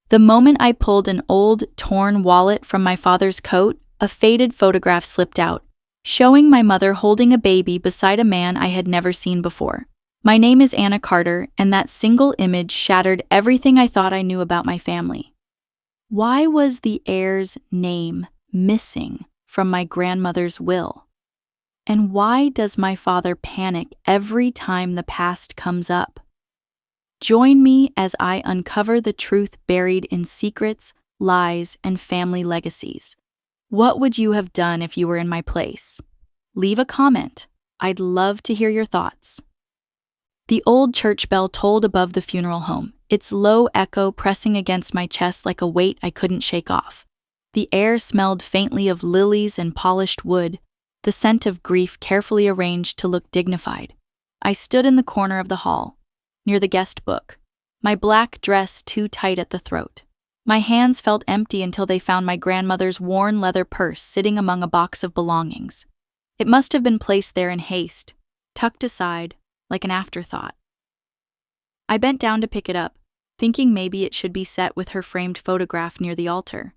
The moment I pulled an old, torn wallet from my father's coat, a faded photograph slipped out, showing my mother holding a baby beside a man I had never seen before. My name is Anna Carter, and that single image shattered everything I thought I knew about my family. Why was the heir's name missing from my grandmother's will? And why does my father panic every time the past comes up? Join me as I uncover the truth buried in secrets, lies, and family legacies. What would you have done if you were in my place? Leave a comment. I'd love to hear your thoughts. The old church bell tolled above the funeral home, its low echo pressing against my chest like a weight I couldn't shake off. The air smelled faintly of lilies and polished wood, the scent of grief carefully arranged to look dignified. I stood in the corner of the hall, near the guest book, my black dress too tight at the throat. My hands felt empty until they found my grandmother's worn leather purse sitting among a box of belongings. It must have been placed there in haste, tucked aside, like an afterthought. I bent down to pick it up, thinking maybe it should be set with her framed photograph near the altar.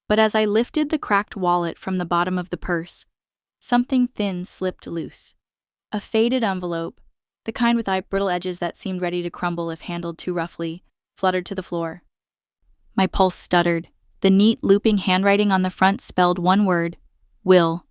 But as I lifted the cracked wallet from the bottom of the purse, something thin slipped loose. A faded envelope, the kind with brittle edges that seemed ready to crumble if handled too roughly, fluttered to the floor. My pulse stuttered. The neat, looping handwriting on the front spelled one word, Will.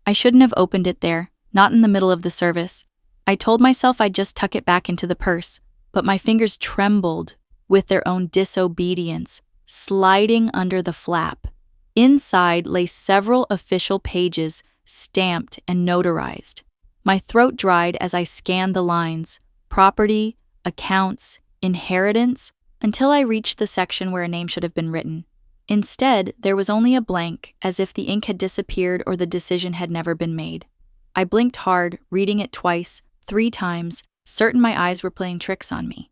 I shouldn't have opened it there, not in the middle of the service. I told myself I'd just tuck it back into the purse, but my fingers trembled with their own disobedience, sliding under the flap. Inside lay several official pages, stamped and notarized. My throat dried as I scanned the lines, property, accounts, inheritance, until I reached the section where a name should have been written. Instead, there was only a blank, as if the ink had disappeared or the decision had never been made. I blinked hard, reading it twice, 3 times, certain my eyes were playing tricks on me.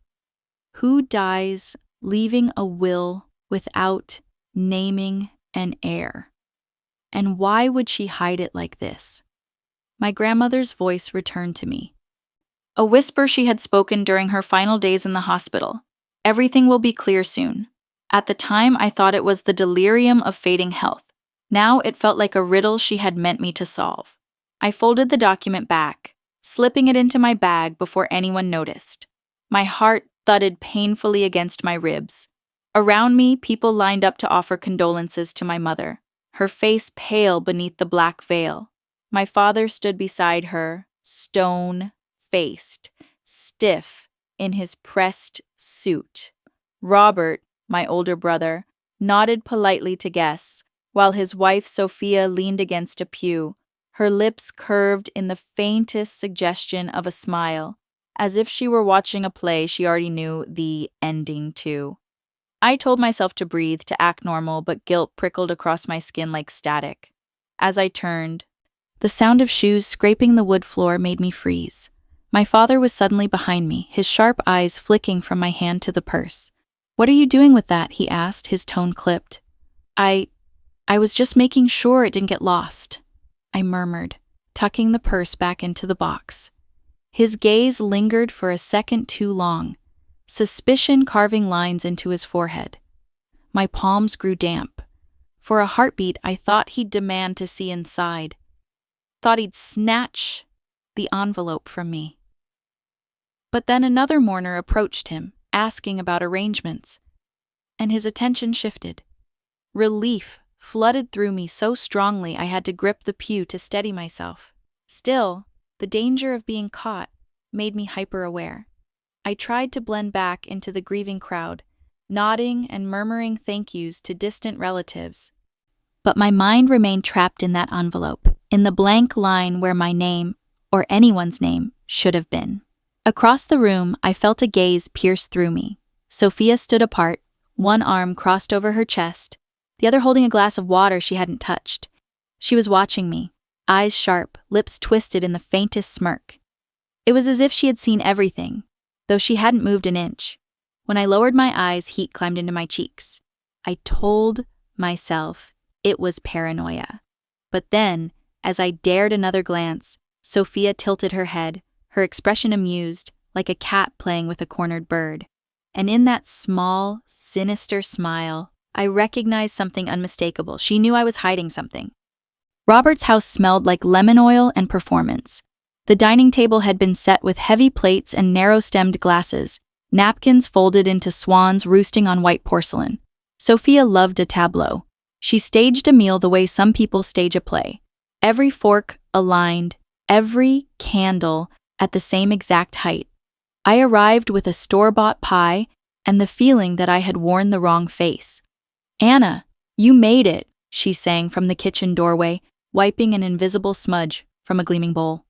Who dies leaving a will without naming an heir? And why would she hide it like this? My grandmother's voice returned to me. A whisper she had spoken during her final days in the hospital. Everything will be clear soon. At the time, I thought it was the delirium of fading health. Now it felt like a riddle she had meant me to solve. I folded the document back, slipping it into my bag before anyone noticed. My heart thudded painfully against my ribs. Around me, people lined up to offer condolences to my mother, her face pale beneath the black veil. My father stood beside her, stone-faced, stiff in his pressed suit. Robert, my older brother, nodded politely to guests, while his wife Sophia leaned against a pew, her lips curved in the faintest suggestion of a smile, as if she were watching a play she already knew the ending to. I told myself to breathe, to act normal, but guilt prickled across my skin like static. As I turned, the sound of shoes scraping the wood floor made me freeze. My father was suddenly behind me, his sharp eyes flicking from my hand to the purse. "What are you doing with that?" he asked, his tone clipped. I was just making sure it didn't get lost," I murmured, tucking the purse back into the box. His gaze lingered for a second too long, suspicion carving lines into his forehead. My palms grew damp. For a heartbeat, I thought he'd demand to see inside. Thought he'd snatch the envelope from me. But then another mourner approached him, asking about arrangements, and his attention shifted. Relief flooded through me so strongly I had to grip the pew to steady myself. Still, the danger of being caught made me hyper-aware. I tried to blend back into the grieving crowd, nodding and murmuring thank yous to distant relatives. But my mind remained trapped in that envelope, in the blank line where my name, or anyone's name, should have been. Across the room, I felt a gaze pierce through me. Sophia stood apart, one arm crossed over her chest, the other holding a glass of water she hadn't touched. She was watching me, eyes sharp, lips twisted in the faintest smirk. It was as if she had seen everything, though she hadn't moved an inch. When I lowered my eyes, heat climbed into my cheeks. I told myself it was paranoia. But then, as I dared another glance, Sophia tilted her head, her expression amused, like a cat playing with a cornered bird. And in that small, sinister smile, I recognized something unmistakable. She knew I was hiding something. Robert's house smelled like lemon oil and performance. The dining table had been set with heavy plates and narrow-stemmed glasses, napkins folded into swans roosting on white porcelain. Sophia loved a tableau. She staged a meal the way some people stage a play. Every fork aligned, every candle at the same exact height. I arrived with a store-bought pie and the feeling that I had worn the wrong face. "Anna, you made it," she sang from the kitchen doorway, wiping an invisible smudge from a gleaming bowl.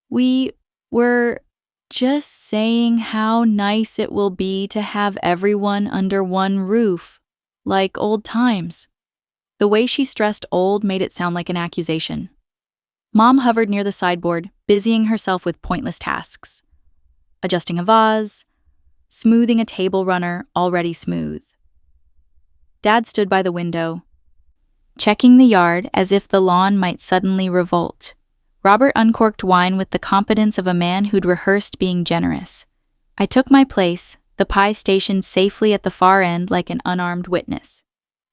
"We were just saying how nice it will be to have everyone under one roof, like old times." The way she stressed old made it sound like an accusation. Mom hovered near the sideboard, busying herself with pointless tasks. Adjusting a vase, smoothing a table runner already smooth. Dad stood by the window, checking the yard as if the lawn might suddenly revolt. Robert uncorked wine with the confidence of a man who'd rehearsed being generous. I took my place, the pie stationed safely at the far end like an unarmed witness.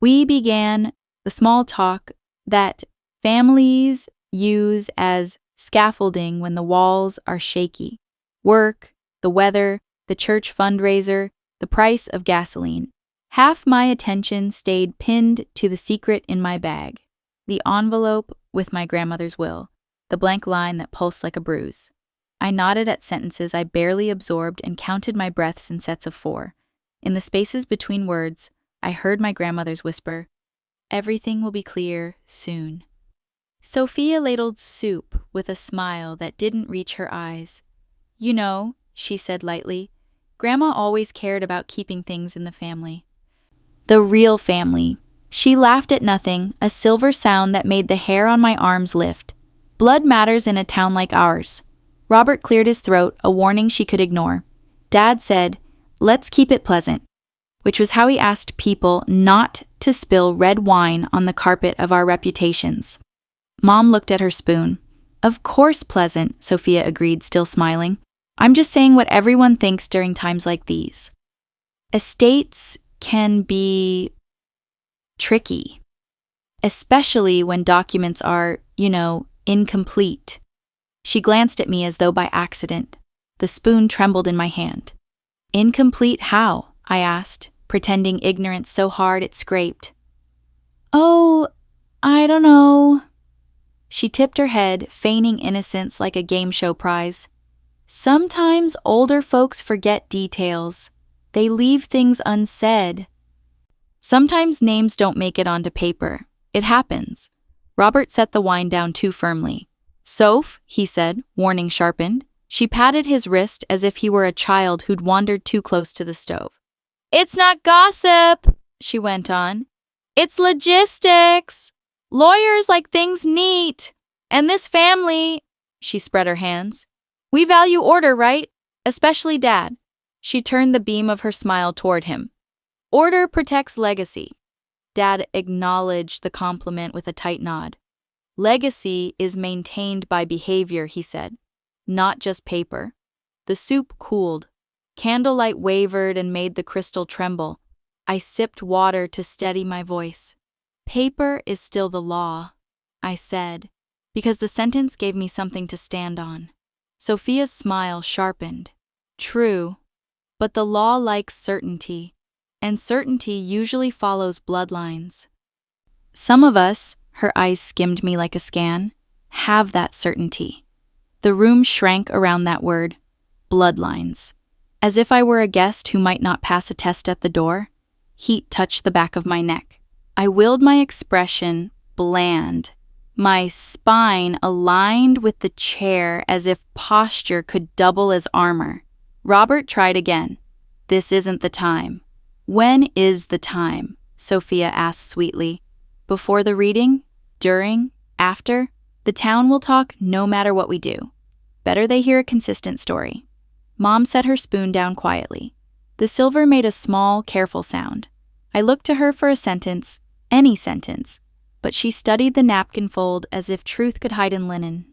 We began the small talk that families use as scaffolding when the walls are shaky. Work, the weather, the church fundraiser, the price of gasoline. Half my attention stayed pinned to the secret in my bag, the envelope with my grandmother's will, the blank line that pulsed like a bruise. I nodded at sentences I barely absorbed and counted my breaths in sets of 4. In the spaces between words, I heard my grandmother's whisper, "Everything will be clear soon." Sophia ladled soup with a smile that didn't reach her eyes. "You know," she said lightly, "Grandma always cared about keeping things in the family." The real family. She laughed at nothing, a silver sound that made the hair on my arms lift. "Blood matters in a town like ours." Robert cleared his throat, a warning she could ignore. Dad said, "Let's keep it pleasant," which was how he asked people not to spill red wine on the carpet of our reputations. Mom looked at her spoon. "Of course pleasant," Sophia agreed, still smiling. "I'm just saying what everyone thinks during times like these. Estates can be tricky, especially when documents are, incomplete." She glanced at me as though by accident. The spoon trembled in my hand. "Incomplete how?" I asked, pretending ignorance so hard it scraped. "Oh, I don't know." She tipped her head, feigning innocence like a game show prize. "Sometimes older folks forget details. They leave things unsaid. Sometimes names don't make it onto paper. It happens." Robert set the wine down too firmly. "Soph," he said, warning sharpened. She patted his wrist as if he were a child who'd wandered too close to the stove. "It's not gossip," she went on. "It's logistics. Lawyers like things neat. And this family," she spread her hands, "we value order, right? Especially Dad." She turned the beam of her smile toward him. "Order protects legacy." Dad acknowledged the compliment with a tight nod. "Legacy is maintained by behavior," he said, "not just paper." The soup cooled. Candlelight wavered and made the crystal tremble. I sipped water to steady my voice. "Paper is still the law," I said, because the sentence gave me something to stand on. Sophia's smile sharpened. "True, but the law likes certainty, and certainty usually follows bloodlines. Some of us," her eyes skimmed me like a scan, "have that certainty." The room shrank around that word, bloodlines. As if I were a guest who might not pass a test at the door, heat touched the back of my neck. I willed my expression bland, my spine aligned with the chair as if posture could double as armor. Robert tried again. "This isn't the time." "When is the time?" Sophia asked sweetly. "Before the reading? During? After? The town will talk no matter what we do. Better they hear a consistent story." Mom set her spoon down quietly. The silver made a small, careful sound. I looked to her for a sentence, any sentence, but she studied the napkin fold as if truth could hide in linen.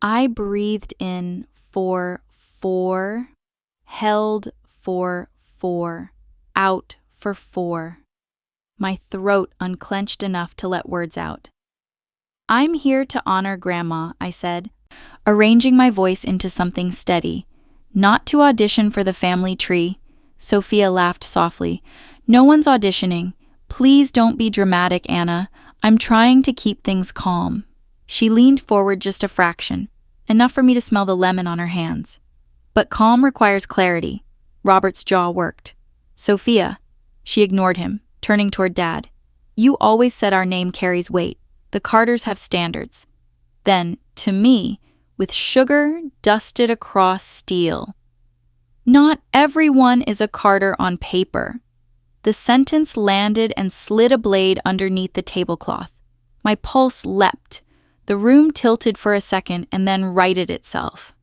I breathed in for 4, held 4. Out for 4. My throat unclenched enough to let words out. I'm here to honor Grandma, I said, arranging my voice into something steady. Not to audition for the family tree. Sophia laughed softly. No one's auditioning. Please don't be dramatic, Anna. I'm trying to keep things calm. She leaned forward just a fraction, enough for me to smell the lemon on her hands. But calm requires clarity. Robert's jaw worked. Sophia. She ignored him, turning toward Dad. You always said our name carries weight. The Carters have standards. Then, to me, with sugar dusted across steel. Not everyone is a Carter on paper. The sentence landed and slid a blade underneath the tablecloth. My pulse leapt. The room tilted for a second and then righted itself.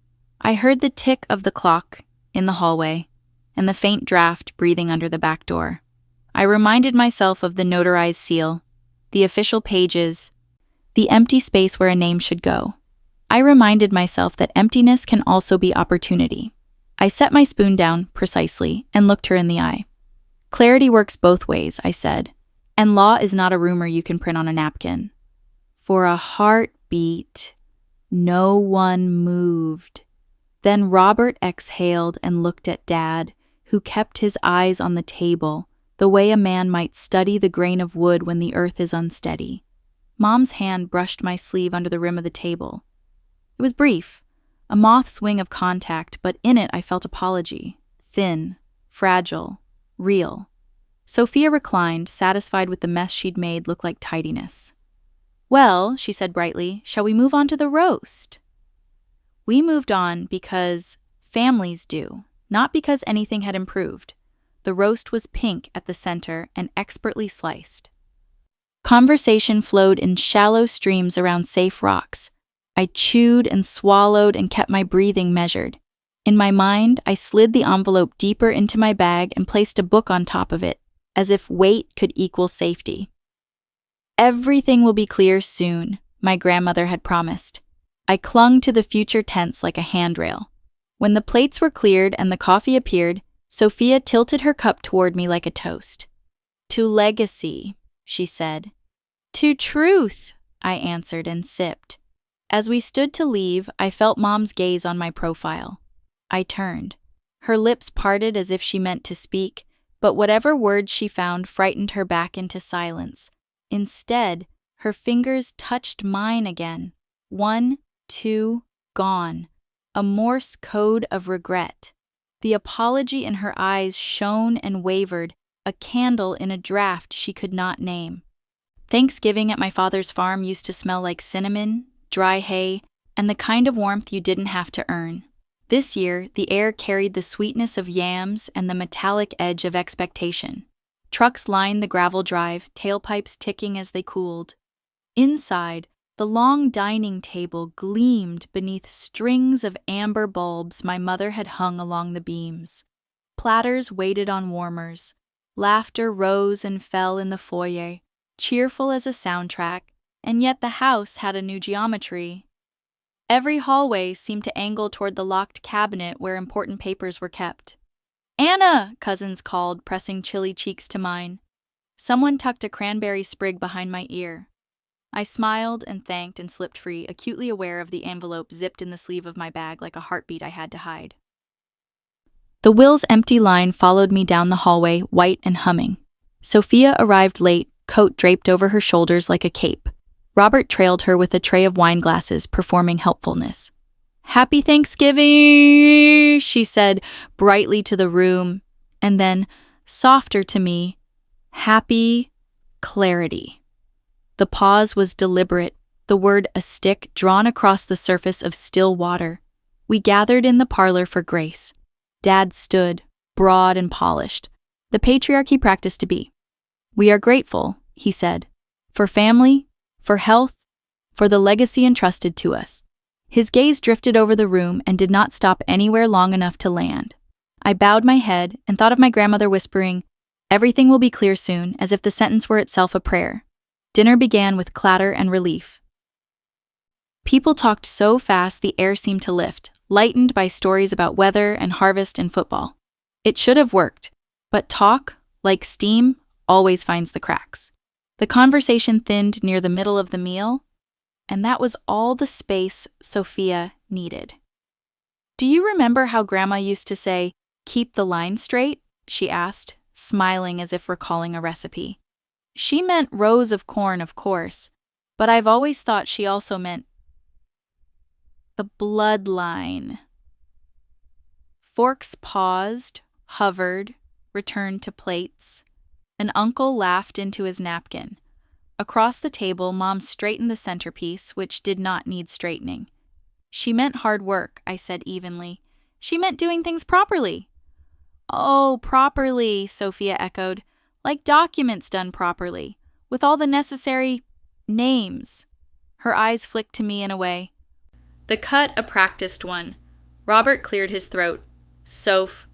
I heard the tick of the clock in the hallway and the faint draft breathing under the back door. I reminded myself of the notarized seal, the official pages, the empty space where a name should go. I reminded myself that emptiness can also be opportunity. I set my spoon down precisely and looked her in the eye. Clarity works both ways, I said, and law is not a rumor you can print on a napkin. For a heartbeat, no one moved. Then Robert exhaled and looked at Dad, who kept his eyes on the table, the way a man might study the grain of wood when the earth is unsteady. Mom's hand brushed my sleeve under the rim of the table. It was brief, a moth swing of contact, but in it I felt apology. Thin, fragile, real. Sophia reclined, satisfied with the mess she'd made look like tidiness. Well, she said brightly, shall we move on to the roast? We moved on because families do, not because anything had improved. The roast was pink at the center and expertly sliced. Conversation flowed in shallow streams around safe rocks. I chewed and swallowed and kept my breathing measured. In my mind, I slid the envelope deeper into my bag and placed a book on top of it, as if weight could equal safety. Everything will be clear soon, my grandmother had promised. I clung to the future tense like a handrail. When the plates were cleared and the coffee appeared, Sophia tilted her cup toward me like a toast. To legacy, she said. To truth, I answered and sipped. As we stood to leave, I felt Mom's gaze on my profile. I turned. Her lips parted as if she meant to speak, but whatever words she found frightened her back into silence. Instead, her fingers touched mine again. 1, 2, gone. A Morse code of regret. The apology in her eyes shone and wavered, a candle in a draft she could not name. Thanksgiving at my father's farm used to smell like cinnamon, dry hay, and the kind of warmth you didn't have to earn. This year, the air carried the sweetness of yams and the metallic edge of expectation. Trucks lined the gravel drive, tailpipes ticking as they cooled. Inside, the long dining table gleamed beneath strings of amber bulbs my mother had hung along the beams. Platters waited on warmers. Laughter rose and fell in the foyer, cheerful as a soundtrack, and yet the house had a new geometry. Every hallway seemed to angle toward the locked cabinet where important papers were kept. Anna, cousins called, pressing chilly cheeks to mine. Someone tucked a cranberry sprig behind my ear. I smiled and thanked and slipped free, acutely aware of the envelope zipped in the sleeve of my bag like a heartbeat I had to hide. The Will's empty line followed me down the hallway, white and humming. Sophia arrived late, coat draped over her shoulders like a cape. Robert trailed her with a tray of wine glasses, performing helpfulness. Happy Thanksgiving, she said brightly to the room, and then, softer to me, happy clarity. The pause was deliberate, the word a stick drawn across the surface of still water. We gathered in the parlor for grace. Dad stood, broad and polished, the patriarch he practiced to be. We are grateful, he said, for family, for health, for the legacy entrusted to us. His gaze drifted over the room and did not stop anywhere long enough to land. I bowed my head and thought of my grandmother whispering, "Everything will be clear soon," as if the sentence were itself a prayer. Dinner began with clatter and relief. People talked so fast the air seemed to lift, lightened by stories about weather and harvest and football. It should have worked, but talk, like steam, always finds the cracks. The conversation thinned near the middle of the meal, and that was all the space Sophia needed. "Do you remember how Grandma used to say, 'Keep the line straight'?" she asked, smiling as if recalling a recipe. She meant rows of corn, of course, but I've always thought she also meant the bloodline. Forks paused, hovered, returned to plates. An uncle laughed into his napkin. Across the table, Mom straightened the centerpiece, which did not need straightening. "She meant hard work," I said evenly. "She meant doing things properly." "Oh, properly," Sophia echoed, "like documents done properly, with all the necessary names." Her eyes flicked to me and away. "The cut a practiced one." Robert cleared his throat. "Soph,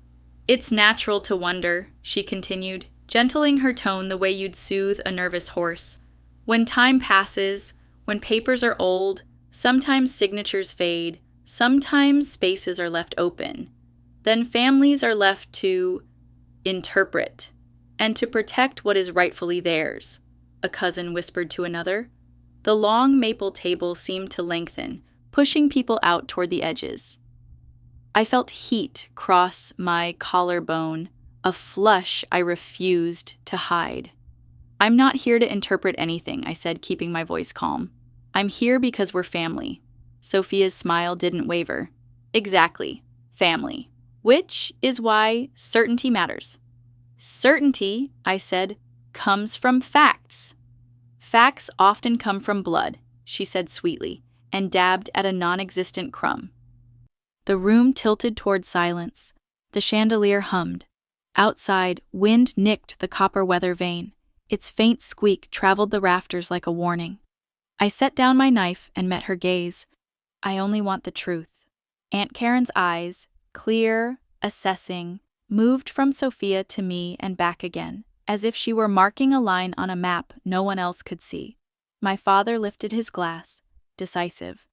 it's natural to wonder," she continued, gentling her tone the way you'd soothe a nervous horse. "When time passes, when papers are old, sometimes signatures fade, sometimes spaces are left open. Then families are left to interpret and to protect what is rightfully theirs," a cousin whispered to another. The long maple table seemed to lengthen, pushing people out toward the edges. I felt heat cross my collarbone, a flush I refused to hide. "I'm not here to interpret anything," I said, keeping my voice calm. "I'm here because we're family." Sophia's smile didn't waver. "Exactly, family. Which is why certainty matters." "Certainty," I said, "comes from facts." "Facts often come from blood," she said sweetly, and dabbed at a non-existent crumb. The room tilted toward silence. The chandelier hummed. Outside, wind nicked the copper weather vane. Its faint squeak traveled the rafters like a warning. I set down my knife and met her gaze. "I only want the truth." Aunt Karen's eyes, clear, assessing, moved from Sophia to me and back again, as if she were marking a line on a map no one else could see. My father lifted his glass, decisive.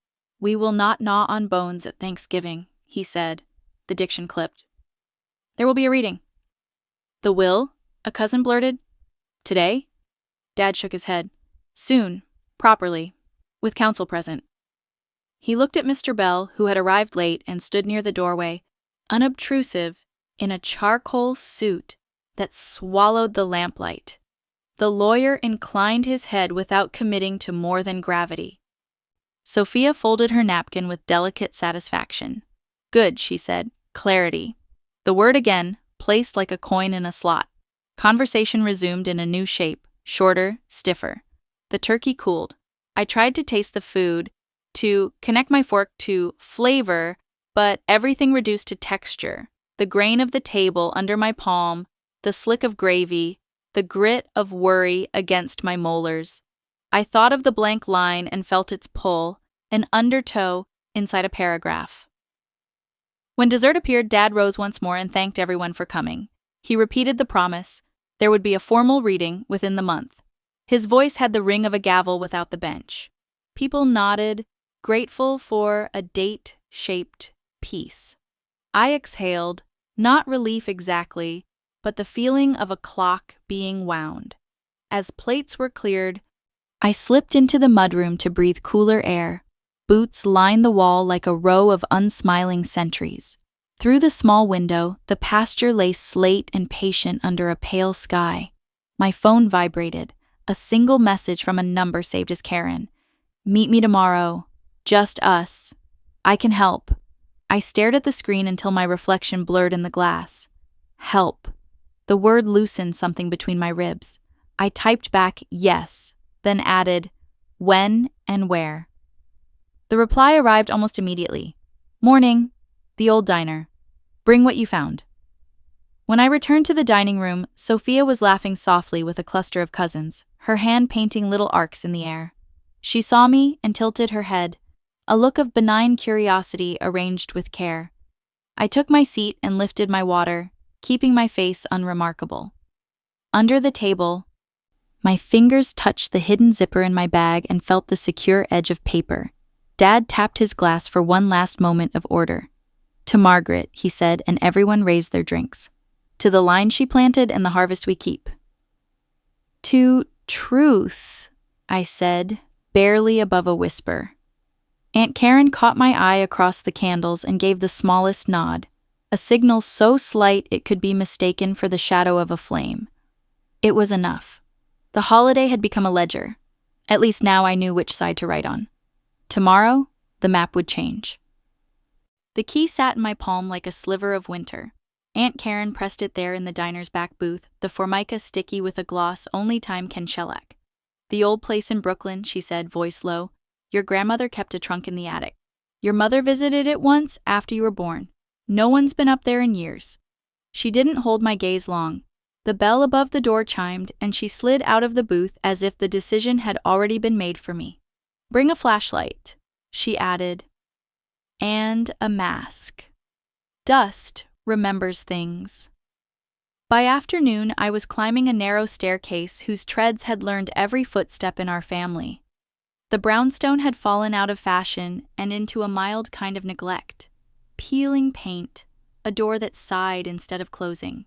"We will not gnaw on bones at Thanksgiving," he said. The diction clipped. "There will be a reading." "The will?" a cousin blurted. "Today?" Dad shook his head. "Soon, properly, with counsel present." He looked at Mr. Bell, who had arrived late and stood near the doorway, unobtrusive, in a charcoal suit that swallowed the lamplight. The lawyer inclined his head without committing to more than gravity. Sophia folded her napkin with delicate satisfaction. "Good," she said. "Clarity." The word again, placed like a coin in a slot. Conversation resumed in a new shape, shorter, stiffer. The turkey cooled. I tried to taste the food, to connect my fork to flavor, but everything reduced to texture. The grain of the table under my palm, the slick of gravy, the grit of worry against my molars. I thought of the blank line and felt its pull, an undertow inside a paragraph. When dessert appeared, Dad rose once more and thanked everyone for coming. He repeated the promise. There would be a formal reading within the month. His voice had the ring of a gavel without the bench. People nodded, grateful for a date-shaped peace. I exhaled, not relief exactly, but the feeling of a clock being wound. As plates were cleared, I slipped into the mudroom to breathe cooler air. Boots lined the wall like a row of unsmiling sentries. Through the small window, the pasture lay slate and patient under a pale sky. My phone vibrated. A single message from a number saved as Karen. "Meet me tomorrow. Just us. I can help." I stared at the screen until my reflection blurred in the glass. Help. The word loosened something between my ribs. I typed back yes, then added when and where. The reply arrived almost immediately. "Morning. The old diner. Bring what you found." When I returned to the dining room, Sophia was laughing softly with a cluster of cousins, her hand painting little arcs in the air. She saw me and tilted her head, a look of benign curiosity arranged with care. I took my seat and lifted my water, keeping my face unremarkable. Under the table, my fingers touched the hidden zipper in my bag and felt the secure edge of paper. Dad tapped his glass for one last moment of order. "To Margaret," he said, and everyone raised their drinks. To the line she planted and the harvest we keep. To truth, I said, barely above a whisper. Aunt Karen caught my eye across the candles and gave the smallest nod, a signal so slight it could be mistaken for the shadow of a flame. It was enough. The holiday had become a ledger. At least now I knew which side to write on. Tomorrow, the map would change. The key sat in my palm like a sliver of winter. Aunt Karen pressed it there in the diner's back booth, the formica sticky with a gloss only time can shellac. The old place in Brooklyn, she said, voice low. Your grandmother kept a trunk in the attic. Your mother visited it once after you were born. No one's been up there in years. She didn't hold my gaze long. The bell above the door chimed, and she slid out of the booth as if the decision had already been made for me. Bring a flashlight, she added. And a mask. Dust remembers things. By afternoon, I was climbing a narrow staircase whose treads had learned every footstep in our family. The brownstone had fallen out of fashion and into a mild kind of neglect. Peeling paint, a door that sighed instead of closing.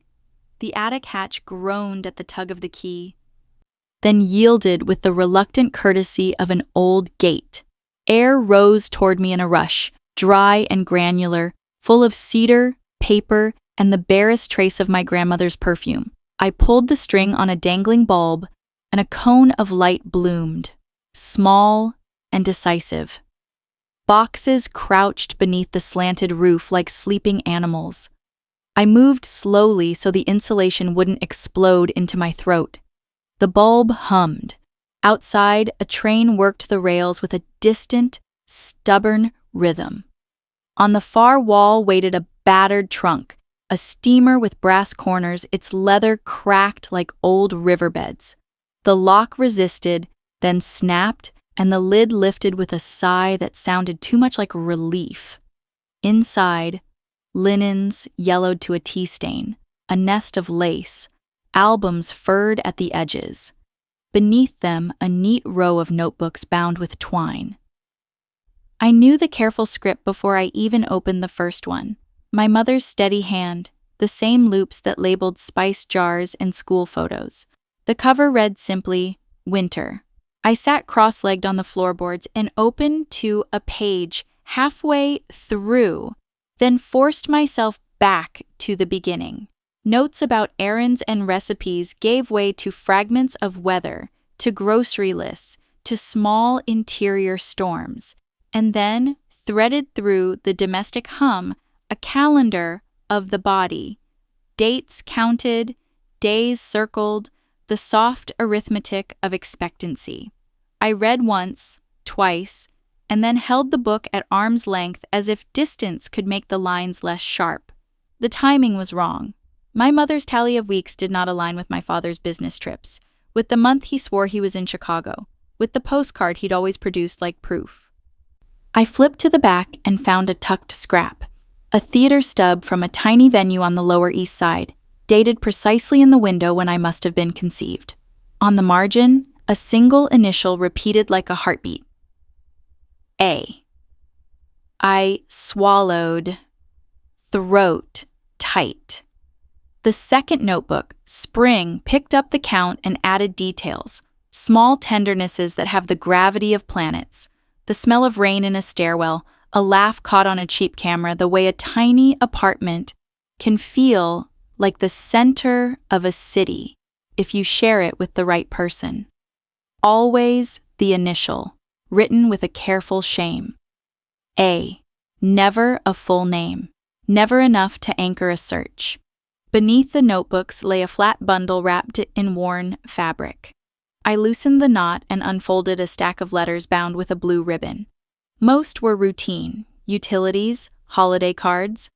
The attic hatch groaned at the tug of the key, then yielded with the reluctant courtesy of an old gate. Air rose toward me in a rush, dry and granular, full of cedar, paper, and the barest trace of my grandmother's perfume. I pulled the string on a dangling bulb, and a cone of light bloomed, small and decisive. Boxes crouched beneath the slanted roof like sleeping animals. I moved slowly so the insulation wouldn't explode into my throat. The bulb hummed. Outside, a train worked the rails with a distant, stubborn rhythm. On the far wall waited a battered trunk, a steamer with brass corners, its leather cracked like old riverbeds. The lock resisted, then snapped, and the lid lifted with a sigh that sounded too much like relief. Inside, linens yellowed to a tea stain, a nest of lace, albums furred at the edges. Beneath them, a neat row of notebooks bound with twine. I knew the careful script before I even opened the first one. My mother's steady hand, the same loops that labeled spice jars and school photos. The cover read simply, Winter. I sat cross-legged on the floorboards and opened to a page halfway through, then forced myself back to the beginning. Notes about errands and recipes gave way to fragments of weather, to grocery lists, to small interior storms, and then, threaded through the domestic hum, a calendar of the body. Dates counted, days circled, the soft arithmetic of expectancy. I read once, twice, and then held the book at arm's length as if distance could make the lines less sharp. The timing was wrong. My mother's tally of weeks did not align with my father's business trips, with the month he swore he was in Chicago, with the postcard he'd always produced like proof. I flipped to the back and found a tucked scrap, a theater stub from a tiny venue on the Lower East Side, dated precisely in the window when I must have been conceived. On the margin, a single initial repeated like a heartbeat. A. I swallowed, throat tight. The second notebook, Spring, picked up the count and added details, small tendernesses that have the gravity of planets, the smell of rain in a stairwell, a laugh caught on a cheap camera, the way a tiny apartment can feel like the center of a city if you share it with the right person. Always the initial, written with a careful shame. A. Never a full name, never enough to anchor a search. Beneath the notebooks lay a flat bundle wrapped in worn fabric. I loosened the knot and unfolded a stack of letters bound with a blue ribbon. Most were routine, utilities, holiday cards,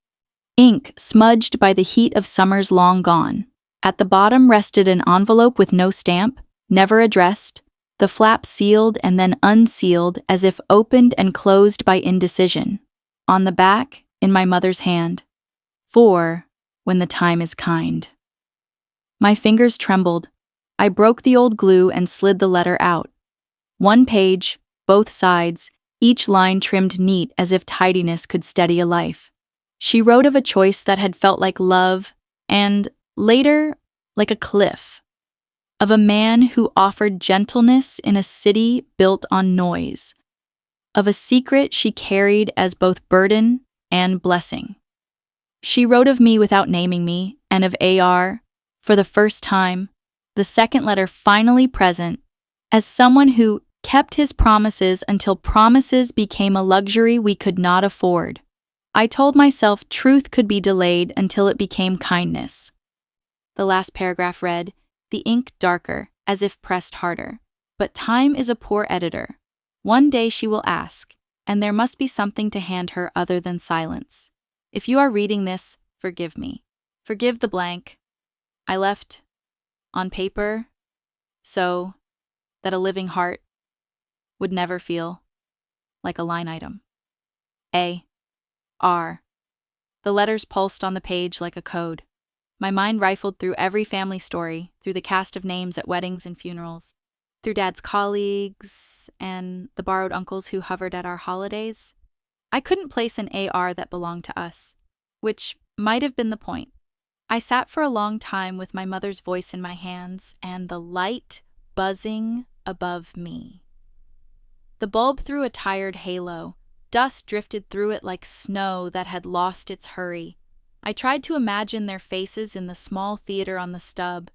ink smudged by the heat of summers long gone. At the bottom rested an envelope with no stamp, never addressed, the flap sealed and then unsealed as if opened and closed by indecision. On the back, in my mother's hand, for when the time is kind. My fingers trembled. I broke the old glue and slid the letter out. One page, both sides, each line trimmed neat as if tidiness could steady a life. She wrote of a choice that had felt like love and Later, like a cliff, of a man who offered gentleness in a city built on noise, of a secret she carried as both burden and blessing. She wrote of me without naming me, and of AR, for the first time, the second letter finally present, as someone who kept his promises until promises became a luxury we could not afford. I told myself truth could be delayed until it became kindness. The last paragraph read, the ink darker, as if pressed harder. But time is a poor editor. One day she will ask, and there must be something to hand her other than silence. If you are reading this, forgive me. Forgive the blank I left on paper so that a living heart would never feel like a line item. A.R. The letters pulsed on the page like a code. My mind rifled through every family story, through the cast of names at weddings and funerals, through Dad's colleagues and the borrowed uncles who hovered at our holidays. I couldn't place an AR that belonged to us, which might have been the point. I sat for a long time with my mother's voice in my hands and the light buzzing above me. The bulb threw a tired halo. Dust drifted through it like snow that had lost its hurry. I tried to imagine their faces in the small theater on the stub,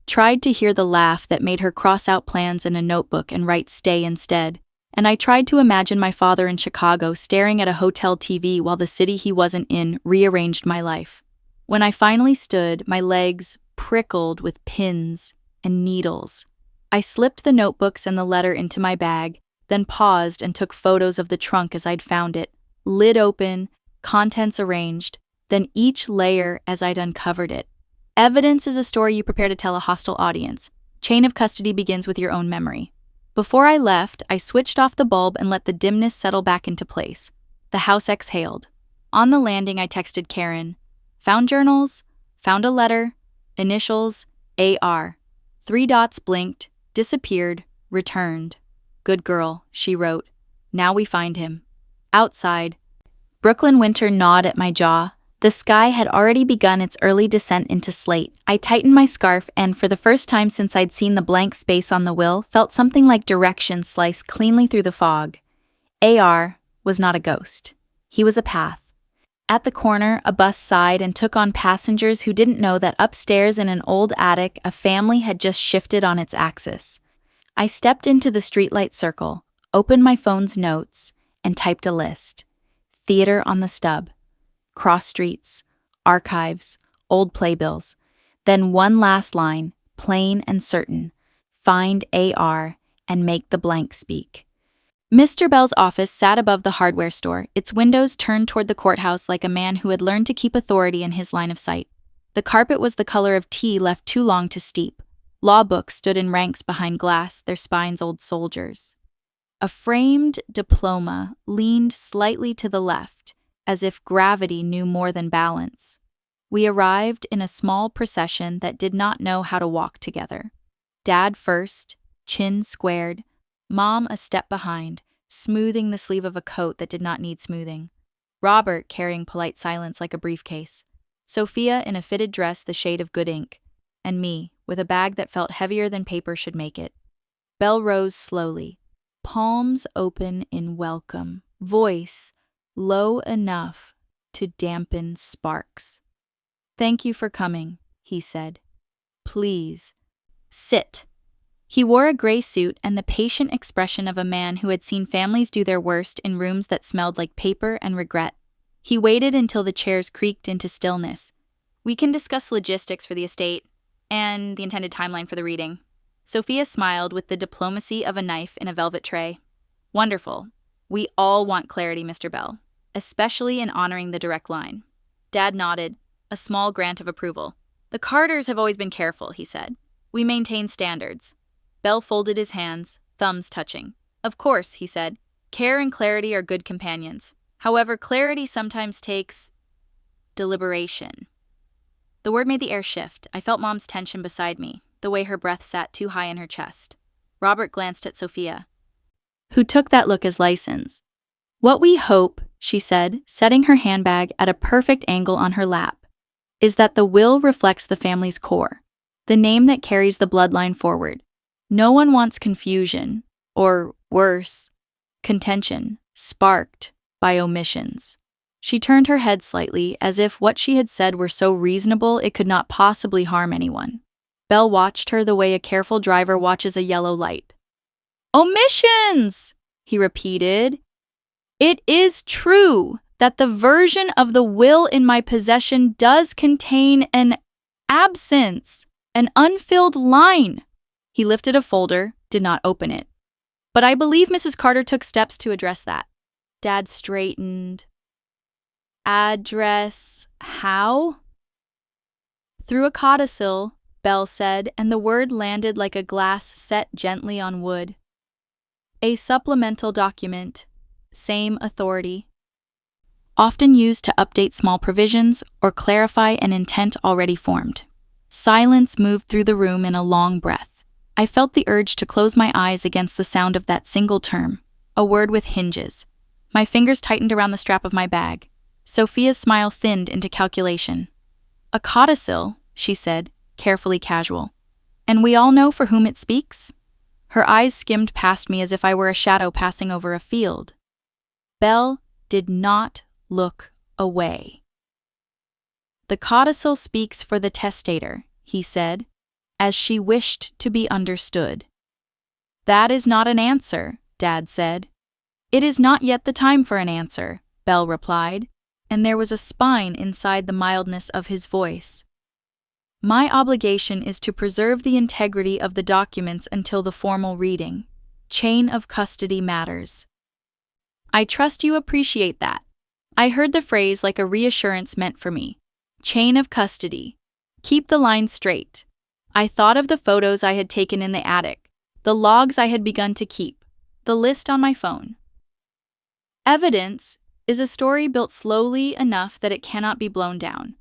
tried to hear the laugh that made her cross out plans in a notebook and write stay instead, and I tried to imagine my father in Chicago staring at a hotel TV while the city he wasn't in rearranged my life. When I finally stood, my legs prickled with pins and needles. I slipped the notebooks and the letter into my bag, then paused and took photos of the trunk as I'd found it, lid open, contents arranged, then each layer as I'd uncovered it. Evidence is a story you prepare to tell a hostile audience. Chain of custody begins with your own memory. Before I left, I switched off the bulb and let the dimness settle back into place. The house exhaled. On the landing, I texted Karen. Found journals, found a letter, initials, AR. 3 dots blinked, disappeared, returned. Good girl, she wrote. Now we find him. Outside, Brooklyn winter gnawed at my jaw. The sky had already begun its early descent into slate. I tightened my scarf and, for the first time since I'd seen the blank space on the will, felt something like direction slice cleanly through the fog. AR was not a ghost. He was a path. At the corner, a bus sighed and took on passengers who didn't know that upstairs in an old attic, a family had just shifted on its axis. I stepped into the streetlight circle, opened my phone's notes, and typed a list. Theater on the stub. Cross streets, archives, old playbills. Then one last line, plain and certain. Find AR and make the blank speak. Mr. Bell's office sat above the hardware store, its windows turned toward the courthouse like a man who had learned to keep authority in his line of sight. The carpet was the color of tea left too long to steep. Law books stood in ranks behind glass, their spines old soldiers. A framed diploma leaned slightly to the left, as if gravity knew more than balance. We arrived in a small procession that did not know how to walk together. Dad first, chin squared, Mom a step behind, smoothing the sleeve of a coat that did not need smoothing. Robert carrying polite silence like a briefcase. Sophia in a fitted dress the shade of good ink. And me, with a bag that felt heavier than paper should make it. Bell rose slowly, palms open in welcome, voice low enough to dampen sparks. Thank you for coming, he said. Please, sit. He wore a gray suit and the patient expression of a man who had seen families do their worst in rooms that smelled like paper and regret. He waited until the chairs creaked into stillness. We can discuss logistics for the estate and the intended timeline for the reading. Sophia smiled with the diplomacy of a knife in a velvet tray. Wonderful. We all want clarity, Mr. Bell, especially in honoring the direct line. Dad nodded, a small grant of approval. The Carters have always been careful, he said. We maintain standards. Bell folded his hands, thumbs touching. Of course, he said. Care and clarity are good companions. However, clarity sometimes takes deliberation. The word made the air shift. I felt Mom's tension beside me, the way her breath sat too high in her chest. Robert glanced at Sophia, who took that look as license. What we hope, she said, setting her handbag at a perfect angle on her lap, is that the will reflects the family's core, the name that carries the bloodline forward. No one wants confusion, or worse, contention, sparked by omissions. She turned her head slightly, as if what she had said were so reasonable it could not possibly harm anyone. Belle watched her the way a careful driver watches a yellow light. "Omissions!" he repeated. "It is true that the version of the will in my possession does contain an absence, an unfilled line." He lifted a folder, did not open it. "But I believe Mrs. Carter took steps to address that." Dad straightened. "Address how?" "Through a codicil," Belle said, and the word landed like a glass set gently on wood. "A supplemental document, same authority. Often used to update small provisions or clarify an intent already formed." Silence moved through the room in a long breath. I felt the urge to close my eyes against the sound of that single term, a word with hinges. My fingers tightened around the strap of my bag. Sophia's smile thinned into calculation. "A codicil," she said, carefully casual. "And we all know for whom it speaks?" Her eyes skimmed past me as if I were a shadow passing over a field. Belle did not look away. "The codicil speaks for the testator," he said, as she wished to be understood. "That is not an answer," Dad said. "It is not yet the time for an answer," Belle replied, and there was a spine inside the mildness of his voice. "My obligation is to preserve the integrity of the documents until the formal reading. Chain of custody matters." "I trust you appreciate that." I heard the phrase like a reassurance meant for me. Chain of custody. Keep the line straight. I thought of the photos I had taken in the attic, the logs I had begun to keep, the list on my phone. Evidence is a story built slowly enough that it cannot be blown down.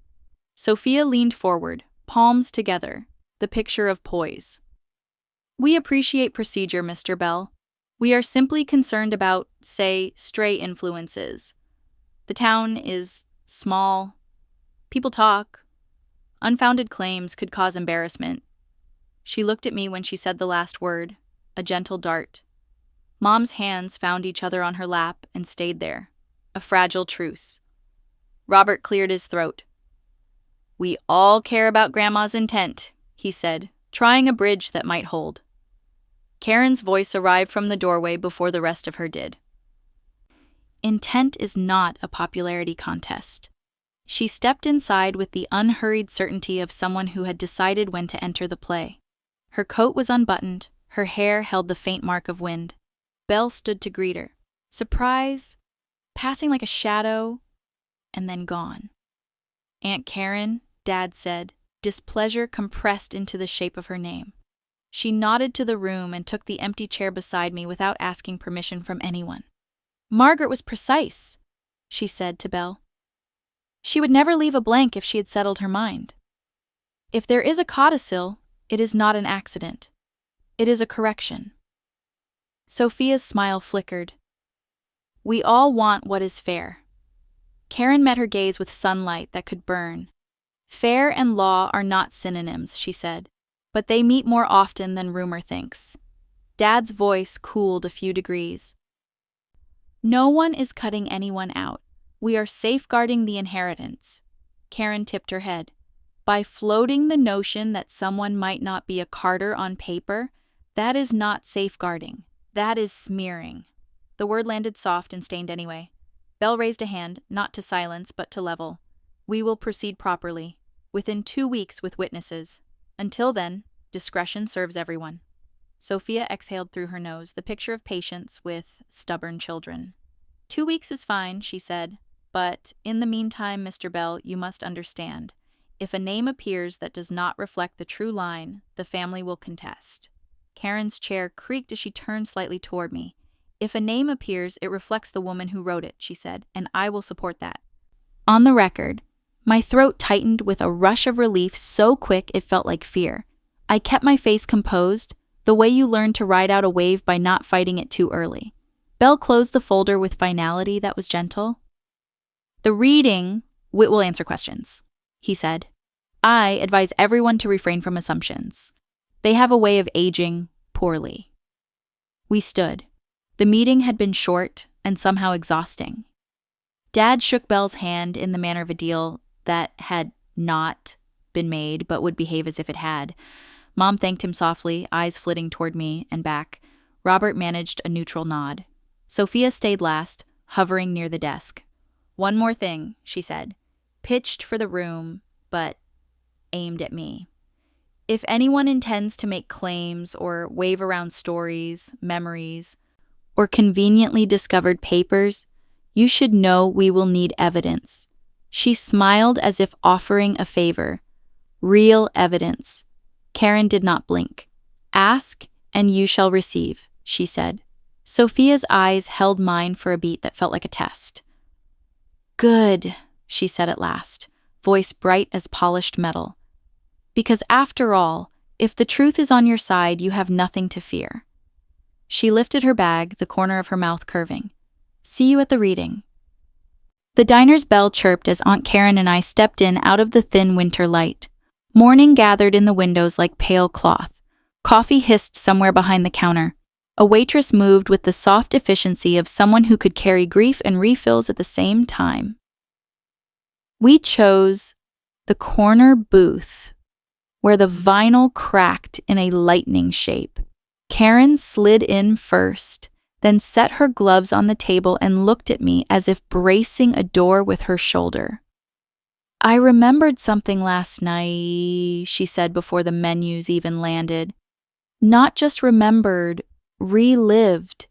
Sophia leaned forward, palms together, the picture of poise. "We appreciate procedure, Mr. Bell. We are simply concerned about, say, stray influences. The town is small. People talk. Unfounded claims could cause embarrassment." She looked at me when she said the last word, a gentle dart. Mom's hands found each other on her lap and stayed there, a fragile truce. Robert cleared his throat. "We all care about Grandma's intent," he said, trying a bridge that might hold. Karen's voice arrived from the doorway before the rest of her did. "Intent is not a popularity contest." She stepped inside with the unhurried certainty of someone who had decided when to enter the play. Her coat was unbuttoned, her hair held the faint mark of wind. Belle stood to greet her. Surprise, passing like a shadow, and then gone. "Aunt Karen," Dad said, displeasure compressed into the shape of her name. She nodded to the room and took the empty chair beside me without asking permission from anyone. "Margaret was precise," she said to Belle. "She would never leave a blank if she had settled her mind. If there is a codicil, it is not an accident. It is a correction." Sophia's smile flickered. "We all want what is fair." Karen met her gaze with sunlight that could burn. "Fair and law are not synonyms," she said, "but they meet more often than rumor thinks." Dad's voice cooled a few degrees. "No one is cutting anyone out. We are safeguarding the inheritance." Karen tipped her head. "By floating the notion that someone might not be a Carter on paper, that is not safeguarding. That is smearing." The word landed soft and stained anyway. Belle raised a hand, not to silence, but to level. "We will proceed properly, within 2 weeks with witnesses. Until then, discretion serves everyone." Sophia exhaled through her nose, the picture of patience with stubborn children. 2 weeks is fine," she said, "but in the meantime, Mr. Bell, you must understand. If a name appears that does not reflect the true line, the family will contest." Karen's chair creaked as she turned slightly toward me. "If a name appears, it reflects the woman who wrote it," she said, "and I will support that." On the record, my throat tightened with a rush of relief so quick it felt like fear. I kept my face composed, the way you learn to ride out a wave by not fighting it too early. Belle closed the folder with finality that was gentle. "The reading will answer questions." he said. I advise everyone to refrain from assumptions. They have a way of aging poorly. We stood. The meeting had been short and somehow exhausting. Dad shook Belle's hand in the manner of a deal that had not been made but would behave as if it had. Mom thanked him softly, eyes flitting toward me and back. Robert managed a neutral nod. Sophia stayed last, hovering near the desk. One more thing, she said, pitched for the room, but aimed at me. If anyone intends to make claims or wave around stories, memories, or conveniently discovered papers, you should know we will need evidence. She smiled as if offering a favor. Real evidence. Karen did not blink. Ask, and you shall receive, she said. Sophia's eyes held mine for a beat that felt like a test. Good, she said at last, voice bright as polished metal. Because after all, if the truth is on your side, you have nothing to fear. She lifted her bag, the corner of her mouth curving. See you at the reading. The diner's bell chirped as Aunt Karen and I stepped in out of the thin winter light. Morning gathered in the windows like pale cloth. Coffee hissed somewhere behind the counter. A waitress moved with the soft efficiency of someone who could carry grief and refills at the same time. We chose the corner booth, where the vinyl cracked in a lightning shape. Karen slid in first, then set her gloves on the table and looked at me as if bracing a door with her shoulder. I remembered something last night, she said before the menus even landed. Not just remembered, relived.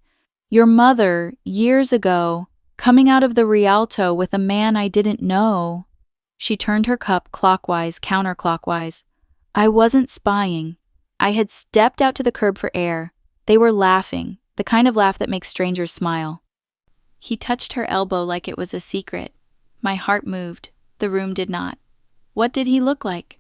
Your mother, years ago, coming out of the Rialto with a man I didn't know. She turned her cup clockwise, counterclockwise. I wasn't spying. I had stepped out to the curb for air. They were laughing, the kind of laugh that makes strangers smile. He touched her elbow like it was a secret. My heart moved. The room did not. What did he look like?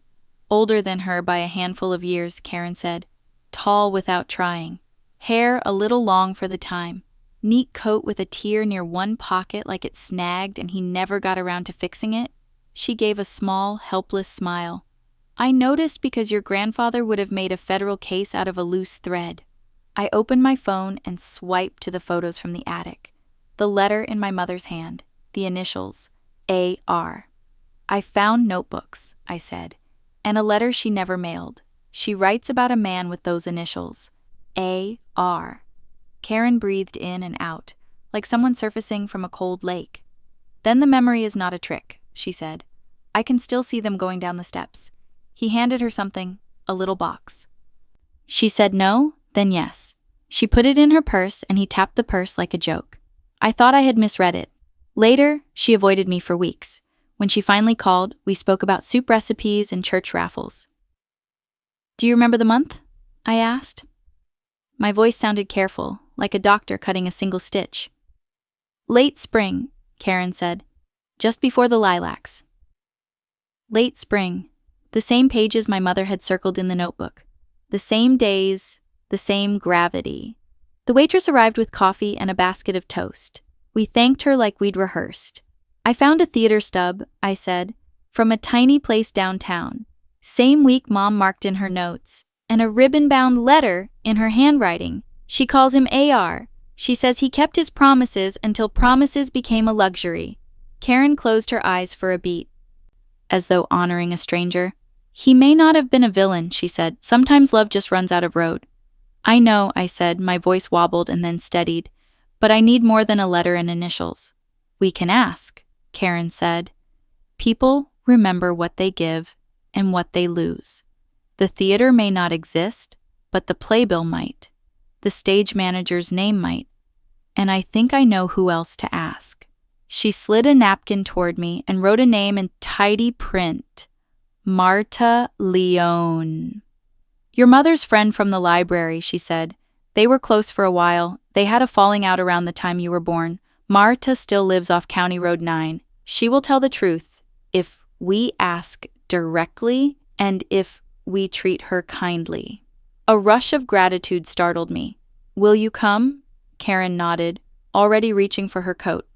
Older than her by a handful of years, Karen said. Tall without trying. Hair a little long for the time. Neat coat with a tear near one pocket like it snagged and he never got around to fixing it. She gave a small, helpless smile. I noticed because your grandfather would have made a federal case out of a loose thread. I opened my phone and swiped to the photos from the attic. The letter in my mother's hand. The initials. A.R. I found notebooks, I said, and a letter she never mailed. She writes about a man with those initials. A.R. Karen breathed in and out, like someone surfacing from a cold lake. Then the memory is not a trick, she said. I can still see them going down the steps. He handed her something, a little box. She said no, then yes. She put it in her purse and he tapped the purse like a joke. I thought I had misread it. Later, she avoided me for weeks. When she finally called, we spoke about soup recipes and church raffles. Do you remember the month? I asked. My voice sounded careful, like a doctor cutting a single stitch. Late spring, Karen said, just before the lilacs. Late spring, the same pages my mother had circled in the notebook. The same days, the same gravity. The waitress arrived with coffee and a basket of toast. We thanked her like we'd rehearsed. I found a theater stub, I said, from a tiny place downtown. Same week Mom marked in her notes, and a ribbon-bound letter in her handwriting. She calls him A.R. She says he kept his promises until promises became a luxury. Karen closed her eyes for a beat, as though honoring a stranger. He may not have been a villain, she said. Sometimes love just runs out of road. I know, I said, my voice wobbled and then steadied. But I need more than a letter and initials. We can ask, Karen said. People remember what they give and what they lose. The theater may not exist, but the playbill might. The stage manager's name might. And I think I know who else to ask. She slid a napkin toward me and wrote a name in tidy print. Marta Leone. Your mother's friend from the library, she said. They were close for a while. They had a falling out around the time you were born. Marta still lives off County Road 9. She will tell the truth if we ask directly and if we treat her kindly. A rush of gratitude startled me. Will you come? Karen nodded, already reaching for her coat.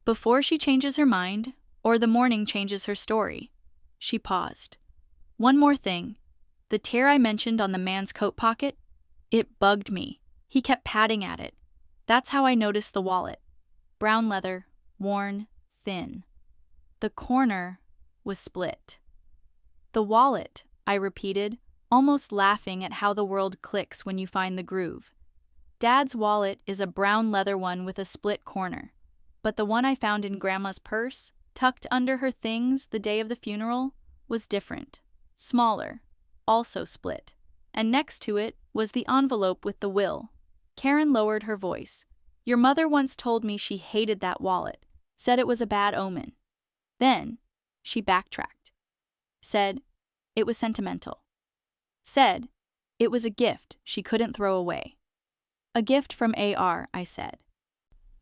Before she changes her mind, or the morning changes her story. She paused. One more thing. The tear I mentioned on the man's coat pocket? It bugged me. He kept patting at it. That's how I noticed the wallet. Brown leather, worn, thin. The corner was split. The wallet, I repeated, almost laughing at how the world clicks when you find the groove. Dad's wallet is a brown leather one with a split corner. But the one I found in Grandma's purse, tucked under her things the day of the funeral, was different. Smaller, also split. And next to it was the envelope with the will. Karen lowered her voice. Your mother once told me she hated that wallet, said it was a bad omen. Then, she backtracked. Said it was sentimental. Said it was a gift she couldn't throw away. A gift from AR, I said.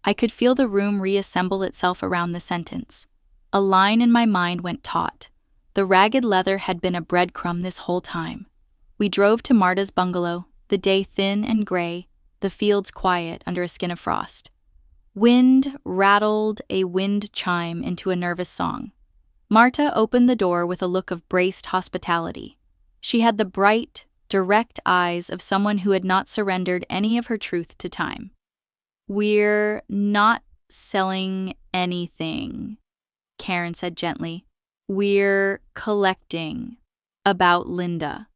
I could feel the room reassemble itself around the sentence. A line in my mind went taut. The ragged leather had been a breadcrumb this whole time. We drove to Marta's bungalow, the day thin and gray, the fields quiet under a skin of frost. Wind rattled a wind chime into a nervous song. Marta opened the door with a look of braced hospitality. She had the bright, direct eyes of someone who had not surrendered any of her truth to time. We're not selling anything, Karen said gently. We're collecting. About Linda.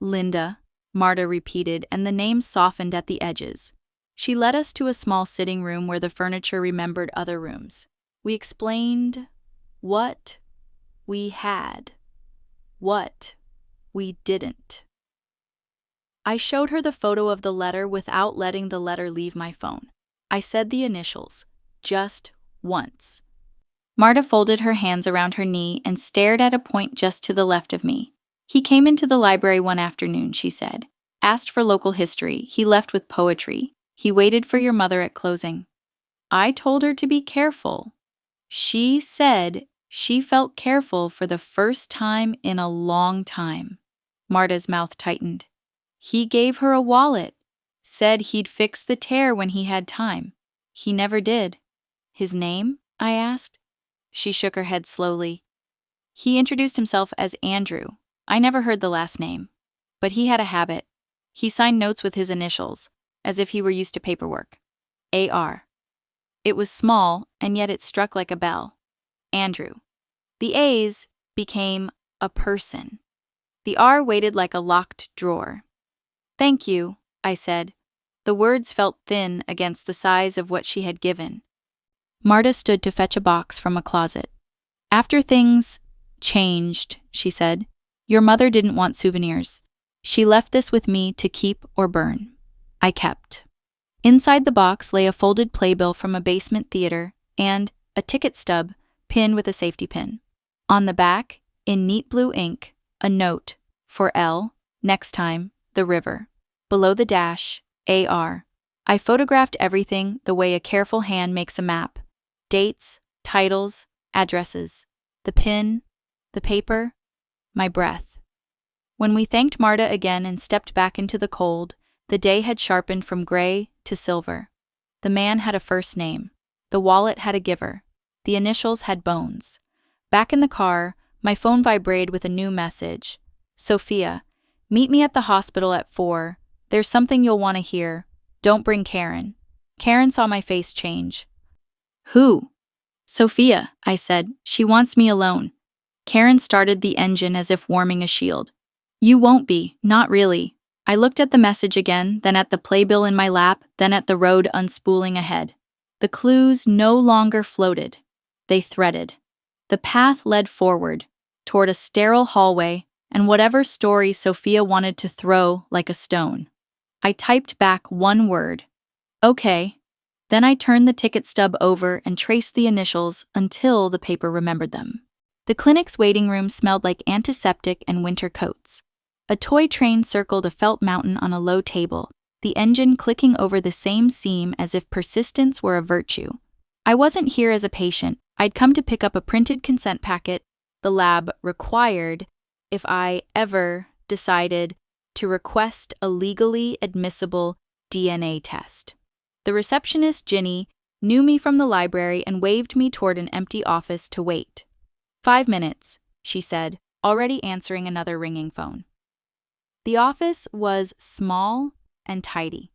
Linda, Marta repeated, and the name softened at the edges. She led us to a small sitting room where the furniture remembered other rooms. We explained what we had, what we didn't. I showed her the photo of the letter without letting the letter leave my phone. I said the initials, just once. Marta folded her hands around her knee and stared at a point just to the left of me. He came into the library one afternoon, she said. Asked for local history. He left with poetry. He waited for your mother at closing. I told her to be careful. She said she felt careful for the first time in a long time. Marta's mouth tightened. He gave her a wallet. Said he'd fix the tear when he had time. He never did. His name? I asked. She shook her head slowly. He introduced himself as Andrew. I never heard the last name. But he had a habit. He signed notes with his initials, as if he were used to paperwork. AR. It was small, and yet it struck like a bell. Andrew. The A's became a person. The R waited like a locked drawer. Thank you, I said. The words felt thin against the size of what she had given. Marta stood to fetch a box from a closet. After things changed, she said, your mother didn't want souvenirs. She left this with me to keep or burn. I kept. Inside the box lay a folded playbill from a basement theater and a ticket stub pinned with a safety pin. On the back, in neat blue ink, a note for L, next time, the river. Below the dash, AR. I photographed everything the way a careful hand makes a map. Dates, titles, addresses. The pin, the paper, my breath. When we thanked Marta again and stepped back into the cold, the day had sharpened from gray to silver. The man had a first name. The wallet had a giver. The initials had bones. Back in the car, my phone vibrated with a new message. Sophia, meet me at the hospital at 4. There's something you'll want to hear. Don't bring Karen. Karen saw my face change. Who? Sophia, I said. She wants me alone. Karen started the engine as if warming a shield. You won't be, not really. I looked at the message again, then at the playbill in my lap, then at the road unspooling ahead. The clues no longer floated. They threaded. The path led forward, toward a sterile hallway, and whatever story Sophia wanted to throw like a stone. I typed back one word. Okay. Then I turned the ticket stub over and traced the initials until the paper remembered them. The clinic's waiting room smelled like antiseptic and winter coats. A toy train circled a felt mountain on a low table, the engine clicking over the same seam as if persistence were a virtue. I wasn't here as a patient. I'd come to pick up a printed consent packet the lab required if I ever decided to request a legally admissible DNA test. The receptionist, Ginny, knew me from the library and waved me toward an empty office to wait. 5 minutes, she said, already answering another ringing phone. The office was small and tidy.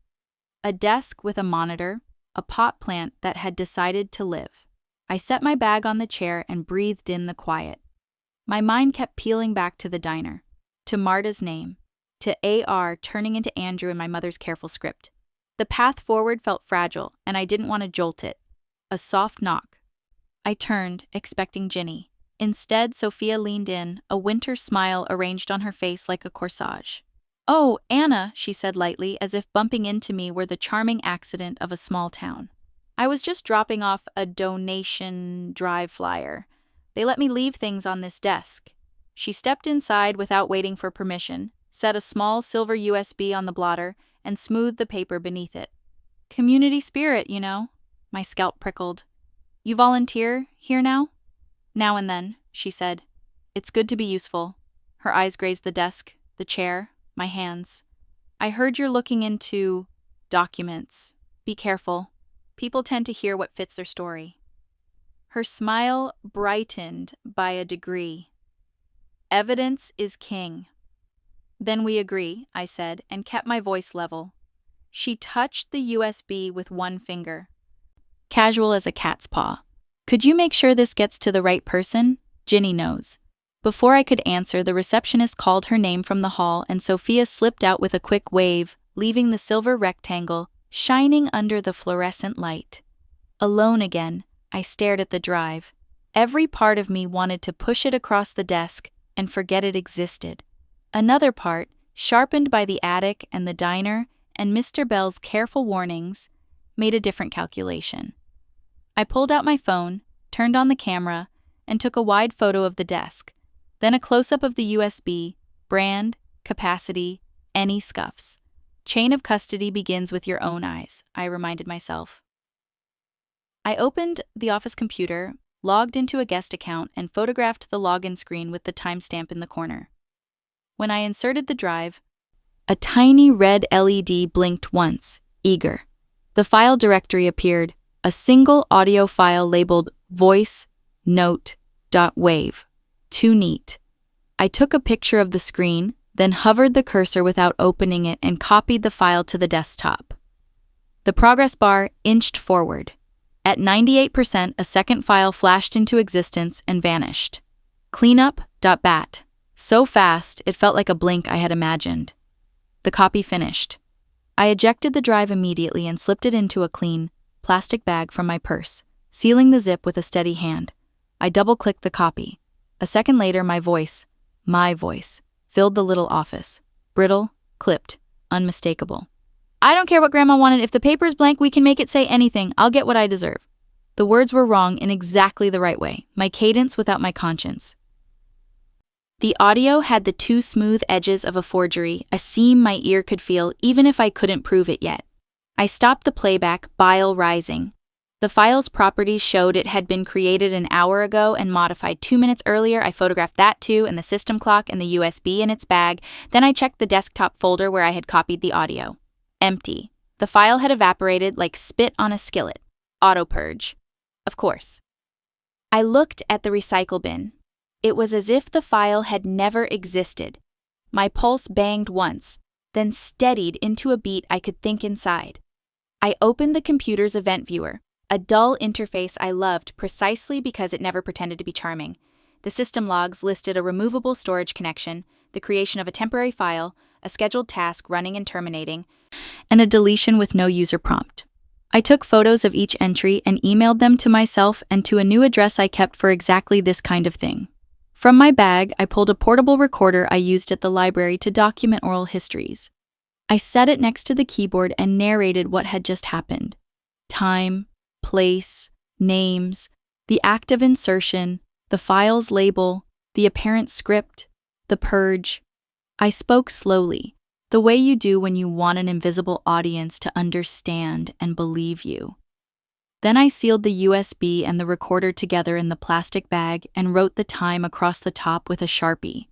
A desk with a monitor, a pot plant that had decided to live. I set my bag on the chair and breathed in the quiet. My mind kept peeling back to the diner, to Marta's name, to AR turning into Andrew in my mother's careful script. The path forward felt fragile, and I didn't want to jolt it. A soft knock. I turned, expecting Ginny. Instead, Sophia leaned in, a winter smile arranged on her face like a corsage. "Oh, Anna," she said lightly, as if bumping into me were the charming accident of a small town. "I was just dropping off a donation drive flyer. They let me leave things on this desk." She stepped inside without waiting for permission, set a small silver USB on the blotter, and smoothed the paper beneath it. "Community spirit, you know." My scalp prickled. "You volunteer here now?" "Now and then," she said. "It's good to be useful." Her eyes grazed the desk, the chair, my hands. "I heard you're looking into documents. Be careful. People tend to hear what fits their story." Her smile brightened by a degree. "Evidence is king." "Then we agree," I said, and kept my voice level. She touched the USB with one finger. Casual as a cat's paw. "Could you make sure this gets to the right person? Ginny knows." Before I could answer, the receptionist called her name from the hall, and Sophia slipped out with a quick wave, leaving the silver rectangle shining under the fluorescent light. Alone again, I stared at the drive. Every part of me wanted to push it across the desk and forget it existed. Another part, sharpened by the attic and the diner and Mr. Bell's careful warnings, made a different calculation. I pulled out my phone, turned on the camera, and took a wide photo of the desk, then a close-up of the USB, brand, capacity, any scuffs. Chain of custody begins with your own eyes, I reminded myself. I opened the office computer, logged into a guest account, and photographed the login screen with the timestamp in the corner. When I inserted the drive, a tiny red LED blinked once, eager. The file directory appeared, a single audio file labeled voice note.wave. Too neat. I took a picture of the screen, then hovered the cursor without opening it and copied the file to the desktop. The progress bar inched forward. At 98%, a second file flashed into existence and vanished. Cleanup.bat. So fast, it felt like a blink I had imagined. The copy finished. I ejected the drive immediately and slipped it into a clean, plastic bag from my purse, sealing the zip with a steady hand. I double-clicked the copy. A second later, my voice, filled the little office. Brittle, clipped, unmistakable. "I don't care what Grandma wanted. If the paper's blank, we can make it say anything. I'll get what I deserve." The words were wrong in exactly the right way, my cadence without my conscience. The audio had the two smooth edges of a forgery, a seam my ear could feel even if I couldn't prove it yet. I stopped the playback, bile rising. The file's properties showed it had been created an hour ago and modified 2 minutes earlier. I photographed that too, and the system clock and the USB in its bag. Then I checked the desktop folder where I had copied the audio. Empty. The file had evaporated like spit on a skillet. Auto-purge. Of course. I looked at the recycle bin. It was as if the file had never existed. My pulse banged once, then steadied into a beat I could think inside. I opened the computer's event viewer, a dull interface I loved precisely because it never pretended to be charming. The system logs listed a removable storage connection, the creation of a temporary file, a scheduled task running and terminating, and a deletion with no user prompt. I took photos of each entry and emailed them to myself and to a new address I kept for exactly this kind of thing. From my bag, I pulled a portable recorder I used at the library to document oral histories. I set it next to the keyboard and narrated what had just happened. Time, place, names, the act of insertion, the file's label, the apparent script, the purge. I spoke slowly, the way you do when you want an invisible audience to understand and believe you. Then I sealed the USB and the recorder together in the plastic bag and wrote the time across the top with a Sharpie.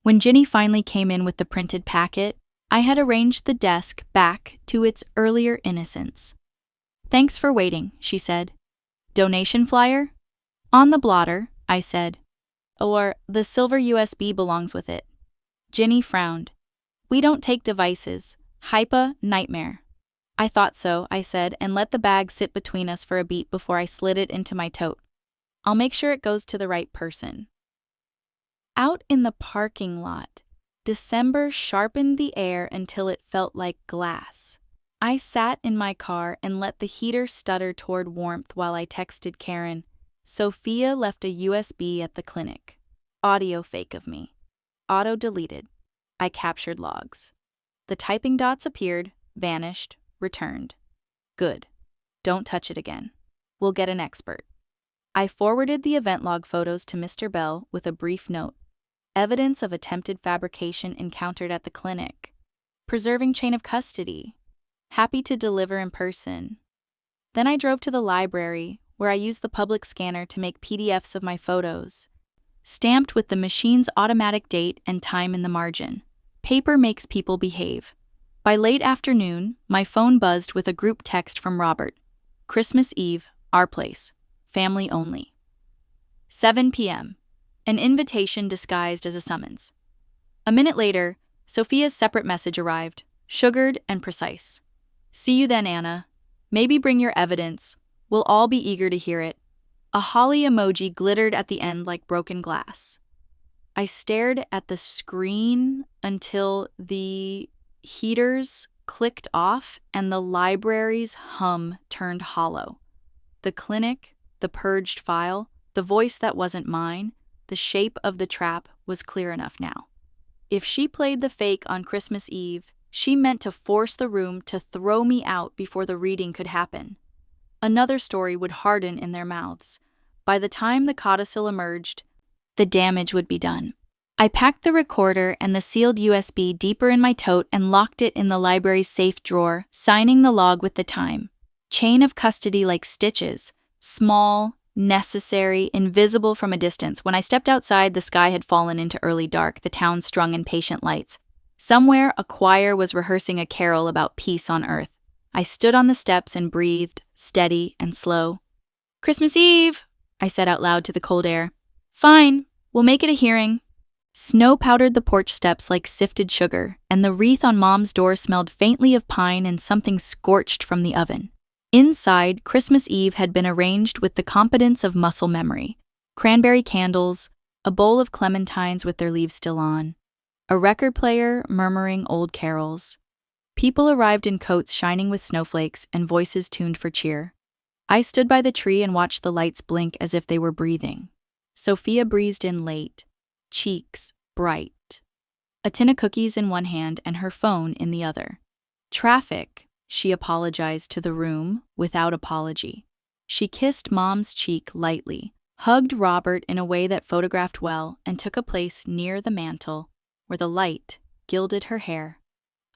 When Ginny finally came in with the printed packet, I had arranged the desk back to its earlier innocence. "Thanks for waiting," she said. "Donation flyer?" "On the blotter," I said. Or, the silver USB belongs with it. Ginny frowned. We don't take devices. Hypa, nightmare. I thought so, I said, and let the bag sit between us for a beat before I slid it into my tote. I'll make sure it goes to the right person. Out in the parking lot, December sharpened the air until it felt like glass. I sat in my car and let the heater stutter toward warmth while I texted Karen. Sophia left a USB at the clinic. Audio fake of me. Auto deleted. I captured logs. The typing dots appeared, vanished, returned. Good. Don't touch it again. We'll get an expert. I forwarded the event log photos to Mr. Bell with a brief note. Evidence of attempted fabrication encountered at the clinic. Preserving chain of custody. Happy to deliver in person. Then I drove to the library, where I used the public scanner to make PDFs of my photos, stamped with the machine's automatic date and time in the margin. Paper makes people behave. By late afternoon, my phone buzzed with a group text from Robert. Christmas Eve, our place. Family only. 7 p.m. An invitation disguised as a summons. A minute later, Sophia's separate message arrived, sugared and precise. See you then, Anna. Maybe bring your evidence. We'll all be eager to hear it. A holly emoji glittered at the end like broken glass. I stared at the screen until the heaters clicked off and the library's hum turned hollow. The clinic, the purged file, the voice that wasn't mine, the shape of the trap was clear enough now. If she played the fake on Christmas Eve, she meant to force the room to throw me out before the reading could happen. Another story would harden in their mouths. By the time the codicil emerged, the damage would be done. I packed the recorder and the sealed USB deeper in my tote and locked it in the library's safe drawer, signing the log with the time. Chain of custody like stitches. Small, necessary, invisible from a distance. When I stepped outside, the sky had fallen into early dark, the town strung in patient lights. Somewhere, a choir was rehearsing a carol about peace on earth. I stood on the steps and breathed, steady and slow. Christmas Eve, I said out loud to the cold air. Fine, we'll make it a hearing. Snow powdered the porch steps like sifted sugar, and the wreath on Mom's door smelled faintly of pine and something scorched from the oven. Inside, Christmas Eve had been arranged with the competence of muscle memory. Cranberry candles, a bowl of clementines with their leaves still on, a record player murmuring old carols. People arrived in coats shining with snowflakes and voices tuned for cheer. I stood by the tree and watched the lights blink as if they were breathing. Sophia breezed in late, cheeks bright, a tin of cookies in one hand and her phone in the other. Traffic, she apologized to the room without apology. She kissed Mom's cheek lightly, hugged Robert in a way that photographed well, and took a place near the mantel, where the light gilded her hair.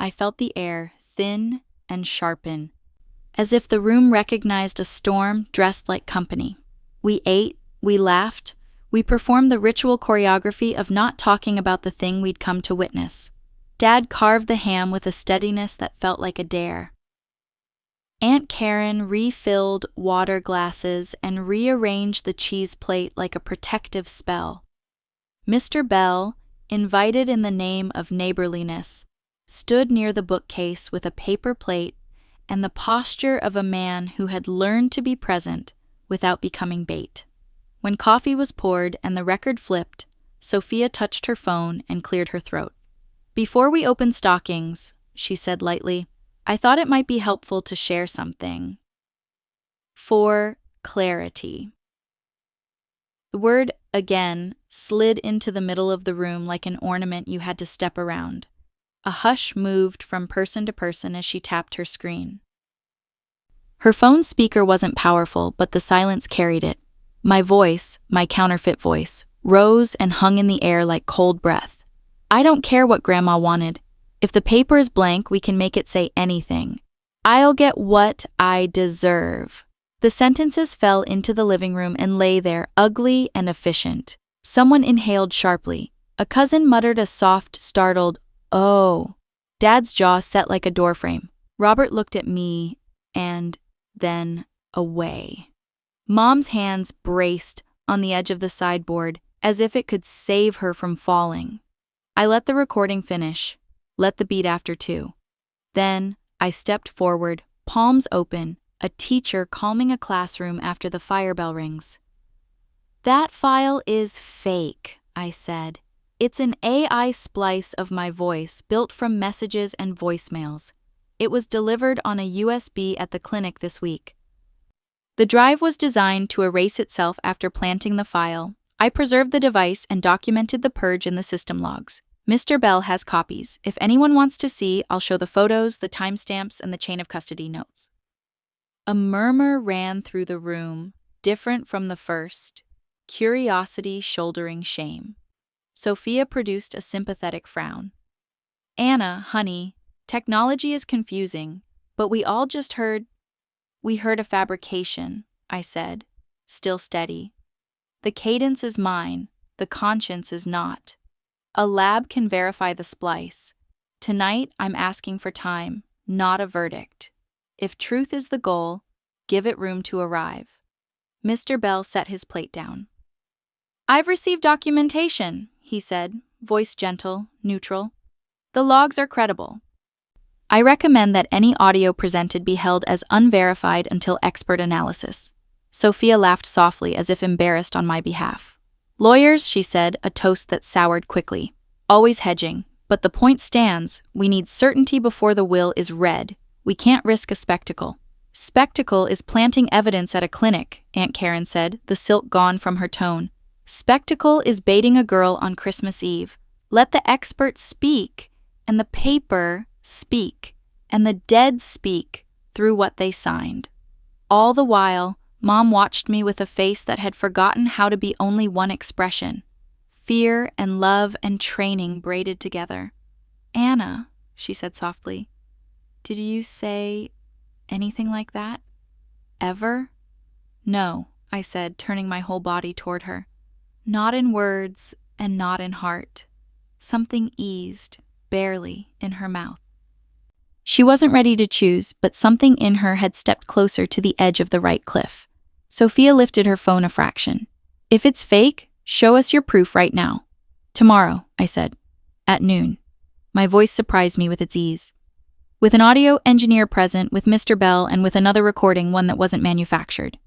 I felt the air thin and sharpen, as if the room recognized a storm dressed like company. We ate, we laughed, we performed the ritual choreography of not talking about the thing we'd come to witness. Dad carved the ham with a steadiness that felt like a dare. Aunt Karen refilled water glasses and rearranged the cheese plate like a protective spell. Mr. Bell, invited in the name of neighborliness, stood near the bookcase with a paper plate and the posture of a man who had learned to be present without becoming bait. When coffee was poured and the record flipped, Sophia touched her phone and cleared her throat. Before we open stockings, she said lightly, I thought it might be helpful to share something. For clarity. The word again slid into the middle of the room like an ornament you had to step around. A hush moved from person to person as she tapped her screen. Her phone speaker wasn't powerful, but the silence carried it. My voice, my counterfeit voice, rose and hung in the air like cold breath. I don't care what Grandma wanted. If the paper is blank, we can make it say anything. I'll get what I deserve. The sentences fell into the living room and lay there, ugly and efficient. Someone inhaled sharply. A cousin muttered a soft, startled, "Oh." Dad's jaw set like a doorframe. Robert looked at me and then away. Mom's hands braced on the edge of the sideboard, as if it could save her from falling. I let the recording finish, let the beat after too. Then, I stepped forward, palms open, a teacher calming a classroom after the fire bell rings. "That file is fake," I said. "It's an AI splice of my voice built from messages and voicemails. It was delivered on a USB at the clinic this week." The drive was designed to erase itself after planting the file. I preserved the device and documented the purge in the system logs. Mr. Bell has copies. If anyone wants to see, I'll show the photos, the timestamps, and the chain of custody notes. A murmur ran through the room, different from the first, curiosity shouldering shame. Sophia produced a sympathetic frown. "Anna, honey, technology is confusing, but we all just heard—" "We heard a fabrication," I said, still steady. "The cadence is mine, the conscience is not. A lab can verify the splice. Tonight, I'm asking for time, not a verdict. If truth is the goal, give it room to arrive." Mr. Bell set his plate down. "I've received documentation," he said, voice gentle, neutral. "The logs are credible. I recommend that any audio presented be held as unverified until expert analysis." Sophia laughed softly as if embarrassed on my behalf. "Lawyers," she said, a toast that soured quickly. "Always hedging. But the point stands. We need certainty before the will is read. We can't risk a spectacle." "Spectacle is planting evidence at a clinic," Aunt Karen said, the silk gone from her tone. "Spectacle is baiting a girl on Christmas Eve. Let the expert speak, and the paper speak, and the dead speak through what they signed." All the while, Mom watched me with a face that had forgotten how to be only one expression. Fear and love and training braided together. "Anna," she said softly, "did you say anything like that? Ever?" "No," I said, turning my whole body toward her. "Not in words and not in heart." Something eased, barely, in her mouth. She wasn't ready to choose, but something in her had stepped closer to the edge of the right cliff. Sophia lifted her phone a fraction. "If it's fake, show us your proof right now." "Tomorrow," I said. "At noon." My voice surprised me with its ease. "With an audio engineer present, with Mr. Bell, and with another recording, one that wasn't manufactured."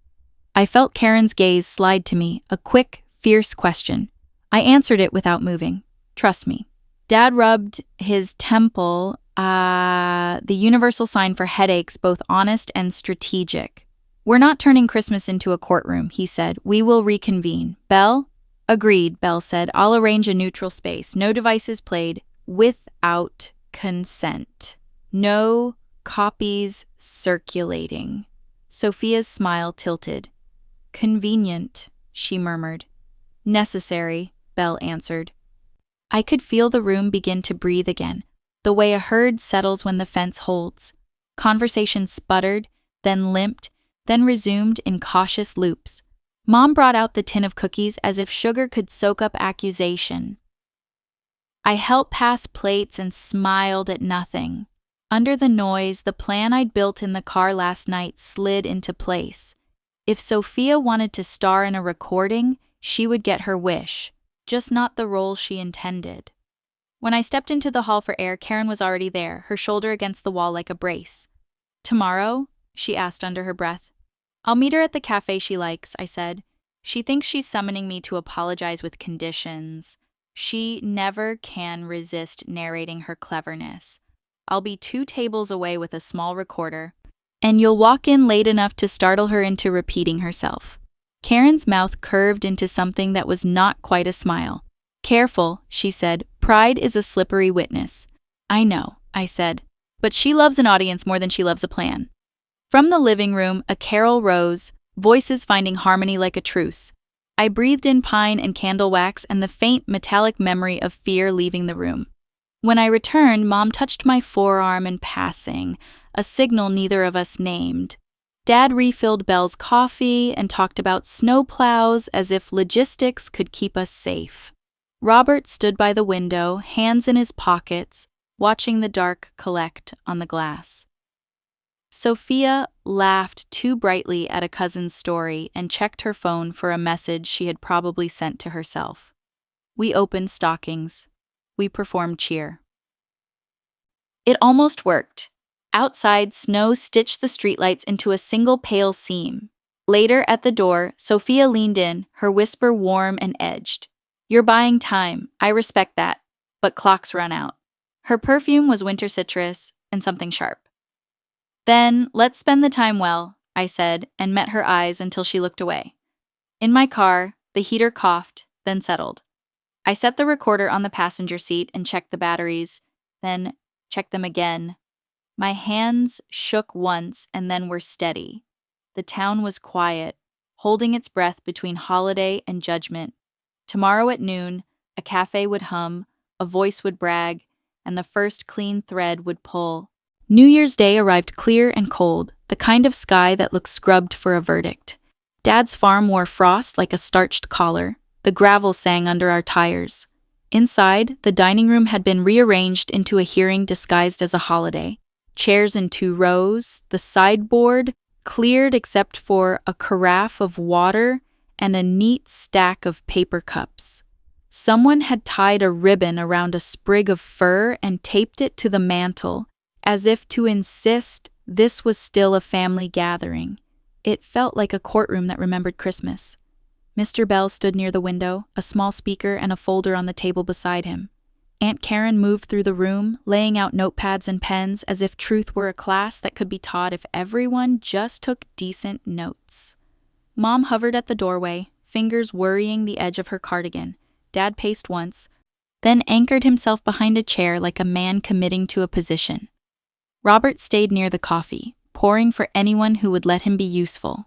I felt Karen's gaze slide to me, a quick, fierce question. I answered it without moving. "Trust me." Dad rubbed his temple, the universal sign for headaches, both honest and strategic. "We're not turning Christmas into a courtroom," he said. "We will reconvene." "Bell?" "Agreed," Bell said. "I'll arrange a neutral space. No devices played without consent. No copies circulating." Sophia's smile tilted. "Convenient," she murmured. "Necessary," Bell answered. I could feel the room begin to breathe again, the way a herd settles when the fence holds. Conversation sputtered, then limped, then resumed in cautious loops. Mom brought out the tin of cookies as if sugar could soak up accusation. I helped pass plates and smiled at nothing. Under the noise, the plan I'd built in the car last night slid into place. If Sophia wanted to star in a recording, she would get her wish, just not the role she intended. When I stepped into the hall for air, Karen was already there, her shoulder against the wall like a brace. "Tomorrow?" she asked under her breath. "I'll meet her at the cafe she likes," I said. "She thinks she's summoning me to apologize with conditions. She never can resist narrating her cleverness. I'll be 2 tables away with a small recorder, and you'll walk in late enough to startle her into repeating herself." Karen's mouth curved into something that was not quite a smile. "Careful," she said. "Pride is a slippery witness." "I know," I said. "But she loves an audience more than she loves a plan." From the living room, a carol rose, voices finding harmony like a truce. I breathed in pine and candle wax and the faint metallic memory of fear leaving the room. When I returned, Mom touched my forearm in passing, a signal neither of us named. Dad refilled Belle's coffee and talked about snowplows as if logistics could keep us safe. Robert stood by the window, hands in his pockets, watching the dark collect on the glass. Sophia laughed too brightly at a cousin's story and checked her phone for a message she had probably sent to herself. We opened stockings. We performed cheer. It almost worked. Outside, snow stitched the streetlights into a single pale seam. Later, at the door, Sophia leaned in, her whisper warm and edged. "You're buying time. I respect that. But clocks run out." Her perfume was winter citrus and something sharp. "Then, let's spend the time well," I said, and met her eyes until she looked away. In my car, the heater coughed, then settled. I set the recorder on the passenger seat and checked the batteries, then checked them again. My hands shook once and then were steady. The town was quiet, holding its breath between holiday and judgment. Tomorrow at noon, a cafe would hum, a voice would brag, and the first clean thread would pull. New Year's Day arrived clear and cold, the kind of sky that looks scrubbed for a verdict. Dad's farm wore frost like a starched collar. The gravel sang under our tires. Inside, the dining room had been rearranged into a hearing disguised as a holiday. Chairs in 2 rows, the sideboard cleared except for a carafe of water and a neat stack of paper cups. Someone had tied a ribbon around a sprig of fir and taped it to the mantel, as if to insist this was still a family gathering. It felt like a courtroom that remembered Christmas. Mr. Bell stood near the window, a small speaker and a folder on the table beside him. Aunt Karen moved through the room, laying out notepads and pens as if truth were a class that could be taught if everyone just took decent notes. Mom hovered at the doorway, fingers worrying the edge of her cardigan. Dad paced once, then anchored himself behind a chair like a man committing to a position. Robert stayed near the coffee, pouring for anyone who would let him be useful.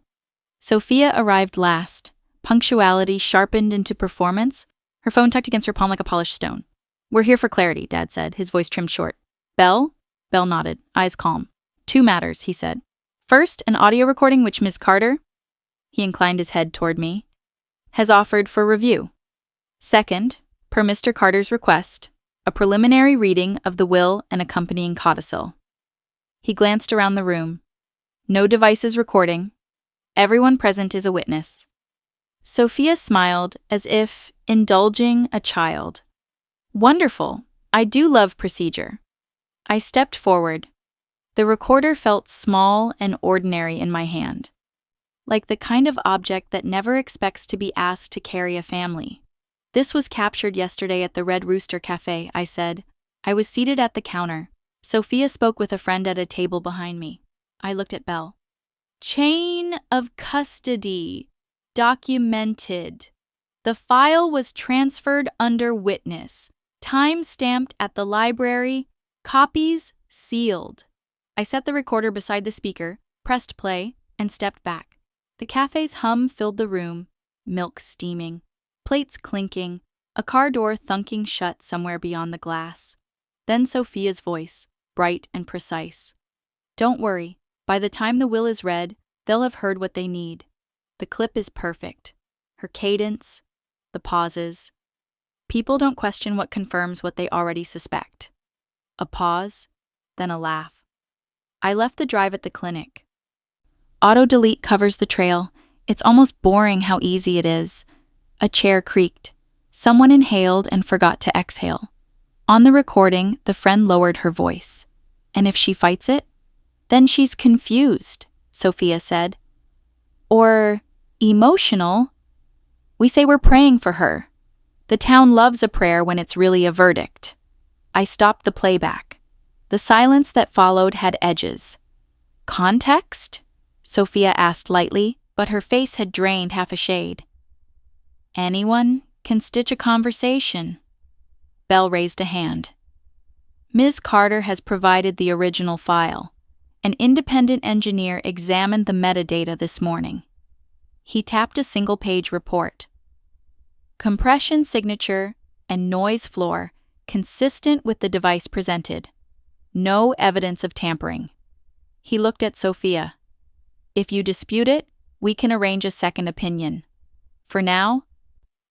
Sophia arrived last, punctuality sharpened into performance, her phone tucked against her palm like a polished stone. "We're here for clarity," Dad said, his voice trimmed short. "Bell?" Bell nodded, eyes calm. "2 matters," he said. "First, an audio recording which Ms. Carter," he inclined his head toward me, "has offered for review. Second, per Mr. Carter's request, a preliminary reading of the will and accompanying codicil." He glanced around the room. "No devices recording. Everyone present is a witness." Sophia smiled as if indulging a child. "Wonderful. I do love procedure." I stepped forward. The recorder felt small and ordinary in my hand, like the kind of object that never expects to be asked to carry a family. "This was captured yesterday at the Red Rooster Cafe," I said. I was seated at the counter. Sophia spoke with a friend at a table behind me. I looked at Belle. "Chain of custody. Documented. The file was transferred under witness. Time stamped at the library. Copies sealed." I set the recorder beside the speaker, pressed play, and stepped back. The cafe's hum filled the room, milk steaming, plates clinking, a car door thunking shut somewhere beyond the glass. Then Sophia's voice, bright and precise. "Don't worry. By the time the will is read, they'll have heard what they need. The clip is perfect. Her cadence, the pauses. People don't question what confirms what they already suspect." A pause, then a laugh. I left the drive at the clinic. Auto-delete covers the trail. It's almost boring how easy it is. A chair creaked. Someone inhaled and forgot to exhale. On the recording, the friend lowered her voice. "And if she fights it? Then she's confused," Sophia said. "Or emotional. We say we're praying for her. The town loves a prayer when it's really a verdict." I stopped the playback. The silence that followed had edges. "Context?" Sophia asked lightly, but her face had drained half a shade. "Anyone can stitch a conversation." Belle raised a hand. "Ms. Carter has provided the original file. An independent engineer examined the metadata this morning." He tapped a single-page report. "Compression signature and noise floor consistent with the device presented. No evidence of tampering." He looked at Sophia. "If you dispute it, we can arrange a second opinion. For now,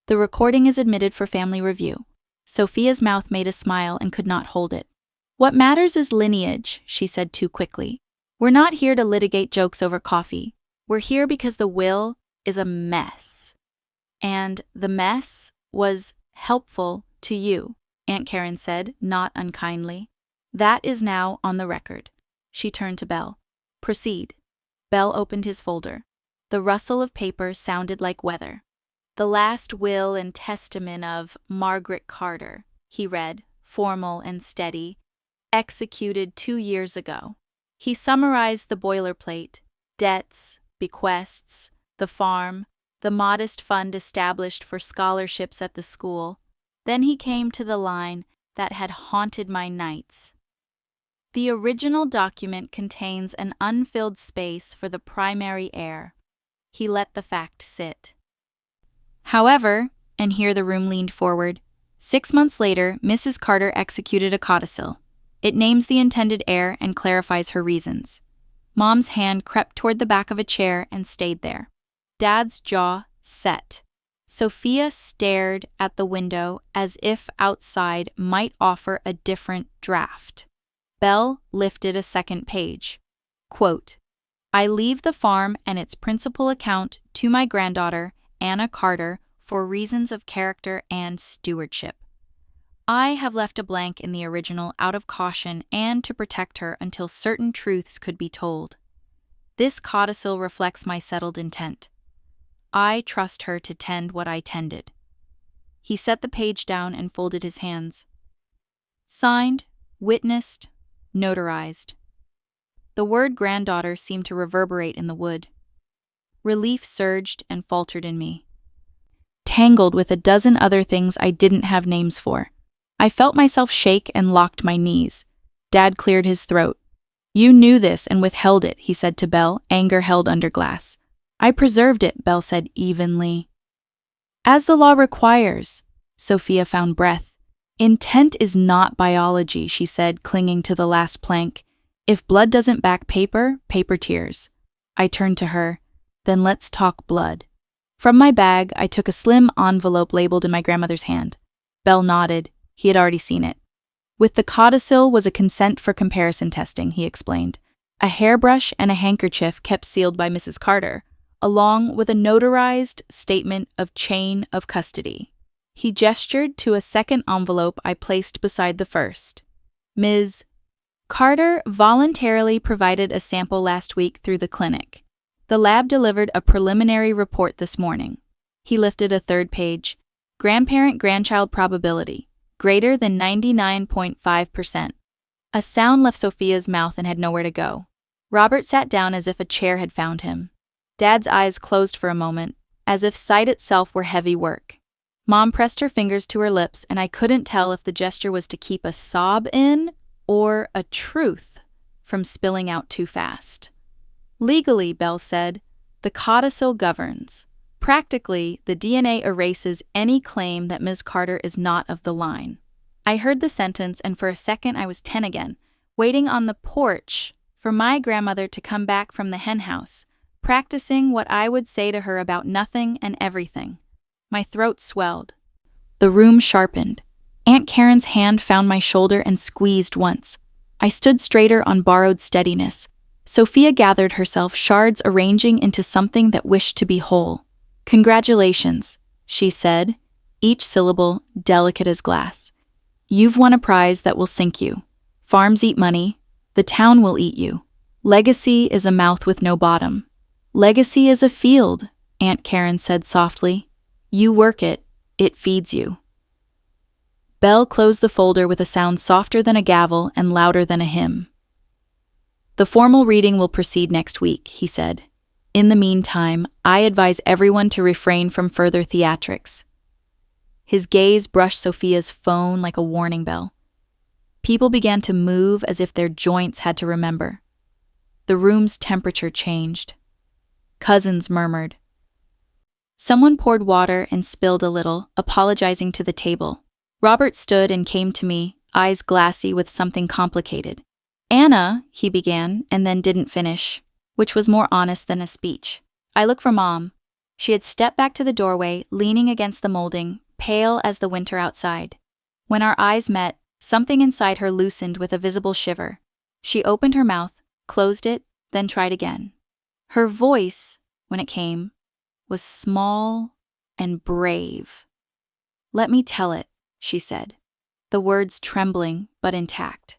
the recording is admitted for family review." Sophia's mouth made a smile and could not hold it. "What matters is lineage," she said too quickly. We're not here to litigate jokes over coffee. We're here because the will is a mess. And the mess was helpful to you, Aunt Karen said, not unkindly. That is now on the record. She turned to Belle. Proceed. Belle opened his folder. The rustle of paper sounded like weather. The last will and testament of Margaret Carter, he read, formal and steady, executed 2 years ago. He summarized the boilerplate, debts, bequests, the farm, the modest fund established for scholarships at the school. Then he came to the line that had haunted my nights. The original document contains an unfilled space for the primary heir. He let the fact sit. However, and here the room leaned forward, 6 months later, Mrs. Carter executed a codicil. It names the intended heir and clarifies her reasons. Mom's hand crept toward the back of a chair and stayed there. Dad's jaw set. Sophia stared at the window as if outside might offer a different draft. Belle lifted a second page. Quote, I leave the farm and its principal account to my granddaughter, Anna Carter, for reasons of character and stewardship. I have left a blank in the original out of caution and to protect her until certain truths could be told. This codicil reflects my settled intent. I trust her to tend what I tended. He set the page down and folded his hands. Signed, witnessed, notarized. The word granddaughter seemed to reverberate in the wood. Relief surged and faltered in me. Tangled with a dozen other things I didn't have names for. I felt myself shake and locked my knees. Dad cleared his throat. You knew this and withheld it, he said to Belle, anger held under glass. I preserved it, Belle said evenly. As the law requires, Sophia found breath. Intent is not biology, she said, clinging to the last plank. If blood doesn't back paper, paper tears. I turned to her. Then let's talk blood. From my bag, I took a slim envelope labeled in my grandmother's hand. Belle nodded. He had already seen it. With the codicil was a consent for comparison testing, he explained. A hairbrush and a handkerchief kept sealed by Mrs. Carter, along with a notarized statement of chain of custody. He gestured to a second envelope I placed beside the first. Ms. Carter voluntarily provided a sample last week through the clinic. The lab delivered a preliminary report this morning. He lifted a third page. Grandparent-grandchild probability, greater than 99.5%. A sound left Sophia's mouth and had nowhere to go. Robert sat down as if a chair had found him. Dad's eyes closed for a moment, as if sight itself were heavy work. Mom pressed her fingers to her lips, and I couldn't tell if the gesture was to keep a sob in or a truth from spilling out too fast. Legally, Belle said, the codicil governs. Practically, the DNA erases any claim that Ms. Carter is not of the line. I heard the sentence, and for a second I was 10 again, waiting on the porch for my grandmother to come back from the hen house, practicing what I would say to her about nothing and everything. My throat swelled. The room sharpened. Aunt Karen's hand found my shoulder and squeezed once. I stood straighter on borrowed steadiness. Sophia gathered herself, shards arranging into something that wished to be whole. Congratulations, she said, each syllable delicate as glass. You've won a prize that will sink you. Farms eat money. The town will eat you. Legacy is a mouth with no bottom. Legacy is a field, Aunt Karen said softly. You work it, it feeds you. Belle closed the folder with a sound softer than a gavel and louder than a hymn. The formal reading will proceed next week, he said. In the meantime, I advise everyone to refrain from further theatrics. His gaze brushed Sophia's phone like a warning bell. People began to move as if their joints had to remember. The room's temperature changed. Cousins murmured. Someone poured water and spilled a little, apologizing to the table. Robert stood and came to me, eyes glassy with something complicated. Anna, he began, and then didn't finish, which was more honest than a speech. I looked for Mom. She had stepped back to the doorway, leaning against the molding, pale as the winter outside. When our eyes met, something inside her loosened with a visible shiver. She opened her mouth, closed it, then tried again. Her voice, when it came, was small and brave. "Let me tell it," she said, the words trembling but intact.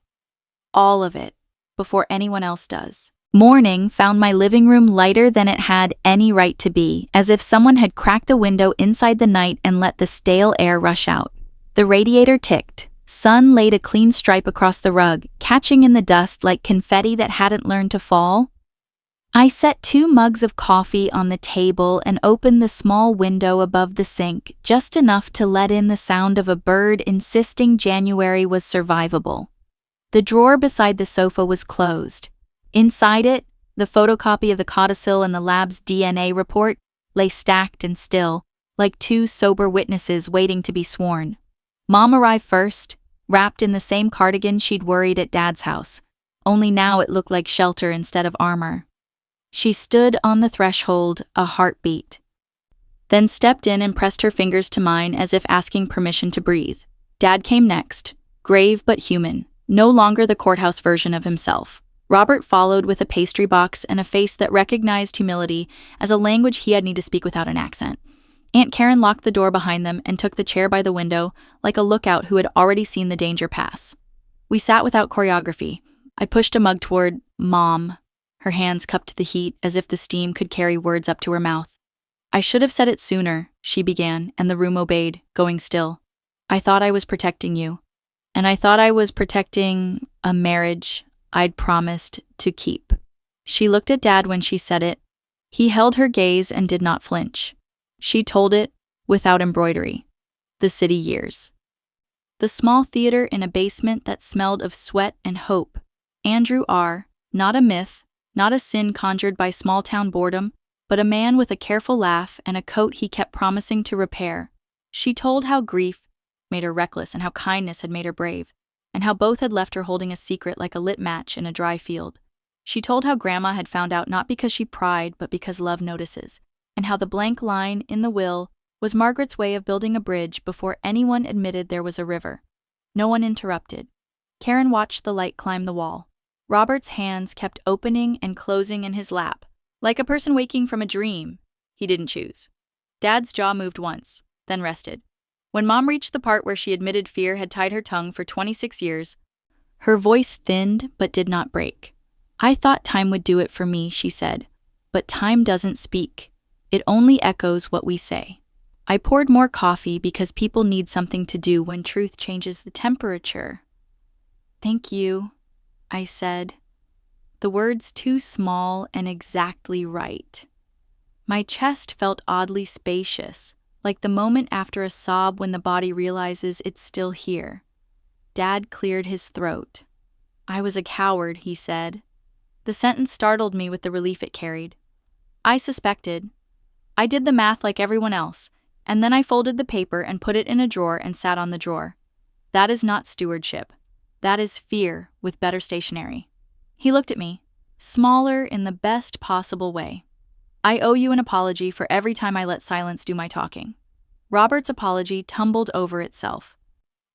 "All of it, before anyone else does." Morning found my living room lighter than it had any right to be, as if someone had cracked a window inside the night and let the stale air rush out. The radiator ticked. Sun laid a clean stripe across the rug, catching in the dust like confetti that hadn't learned to fall. I set 2 mugs of coffee on the table and opened the small window above the sink, just enough to let in the sound of a bird insisting January was survivable. The drawer beside the sofa was closed. Inside it, the photocopy of the codicil and the lab's DNA report lay stacked and still, like 2 sober witnesses waiting to be sworn. Mom arrived first, wrapped in the same cardigan she'd worried at Dad's house, only now it looked like shelter instead of armor. She stood on the threshold, a heartbeat, then stepped in and pressed her fingers to mine as if asking permission to breathe. Dad came next, grave but human, no longer the courthouse version of himself. Robert followed with a pastry box and a face that recognized humility as a language he had need to speak without an accent. Aunt Karen locked the door behind them and took the chair by the window, like a lookout who had already seen the danger pass. We sat without choreography. I pushed a mug toward Mom, her hands cupped to the heat as if the steam could carry words up to her mouth. "I should have said it sooner," she began, and the room obeyed, going still. "I thought I was protecting you. And I thought I was protecting a marriage I'd promised to keep." She looked at Dad when she said it. He held her gaze and did not flinch. She told it, without embroidery. The city years. The small theater in a basement that smelled of sweat and hope. Andrew R., not a myth, not a sin conjured by small-town boredom, but a man with a careful laugh and a coat he kept promising to repair. She told how grief made her reckless and how kindness had made her brave, and how both had left her holding a secret like a lit match in a dry field. She told how Grandma had found out not because she pried, but because love notices, and how the blank line in the will was Margaret's way of building a bridge before anyone admitted there was a river. No one interrupted. Karen watched the light climb the wall. Robert's hands kept opening and closing in his lap, like a person waking from a dream he didn't choose. Dad's jaw moved once, then rested. When Mom reached the part where she admitted fear had tied her tongue for 26 years, her voice thinned but did not break. "I thought time would do it for me," she said. "But time doesn't speak. It only echoes what we say." I poured more coffee because people need something to do when truth changes the temperature. "Thank you," I said, the words too small and exactly right. My chest felt oddly spacious, like the moment after a sob when the body realizes it's still here. Dad cleared his throat. "I was a coward," he said. The sentence startled me with the relief it carried. I suspected. I did the math like everyone else, and then I folded the paper and put it in a drawer and sat on the drawer. That is not stewardship. That is fear with better stationery. He looked at me, smaller in the best possible way. "I owe you an apology for every time I let silence do my talking." Robert's apology tumbled over itself.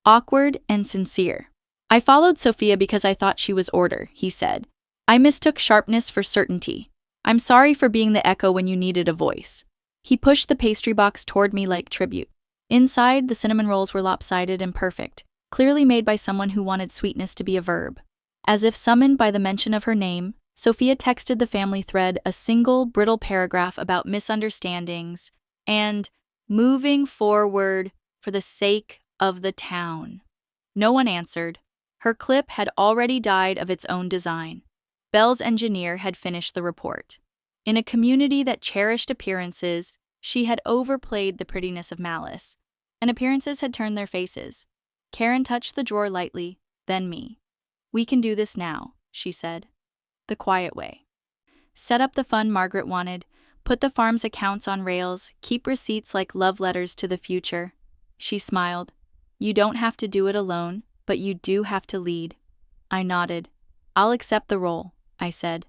Awkward and sincere. "I followed Sophia because I thought she was order," he said. "I mistook sharpness for certainty. I'm sorry for being the echo when you needed a voice." He pushed the pastry box toward me like tribute. Inside, the cinnamon rolls were lopsided and perfect, clearly made by someone who wanted sweetness to be a verb. As if summoned by the mention of her name, Sophia texted the family thread a single, brittle paragraph about misunderstandings and moving forward for the sake of the town. No one answered. Her clip had already died of its own design. Belle's engineer had finished the report. In a community that cherished appearances, she had overplayed the prettiness of malice, and appearances had turned their faces. Karen touched the drawer lightly, then me. "We can do this now," she said. The quiet way. "Set up the fund Margaret wanted, put the farm's accounts on rails, keep receipts like love letters to the future." She smiled. "You don't have to do it alone, but you do have to lead." I nodded. "I'll accept the role," I said.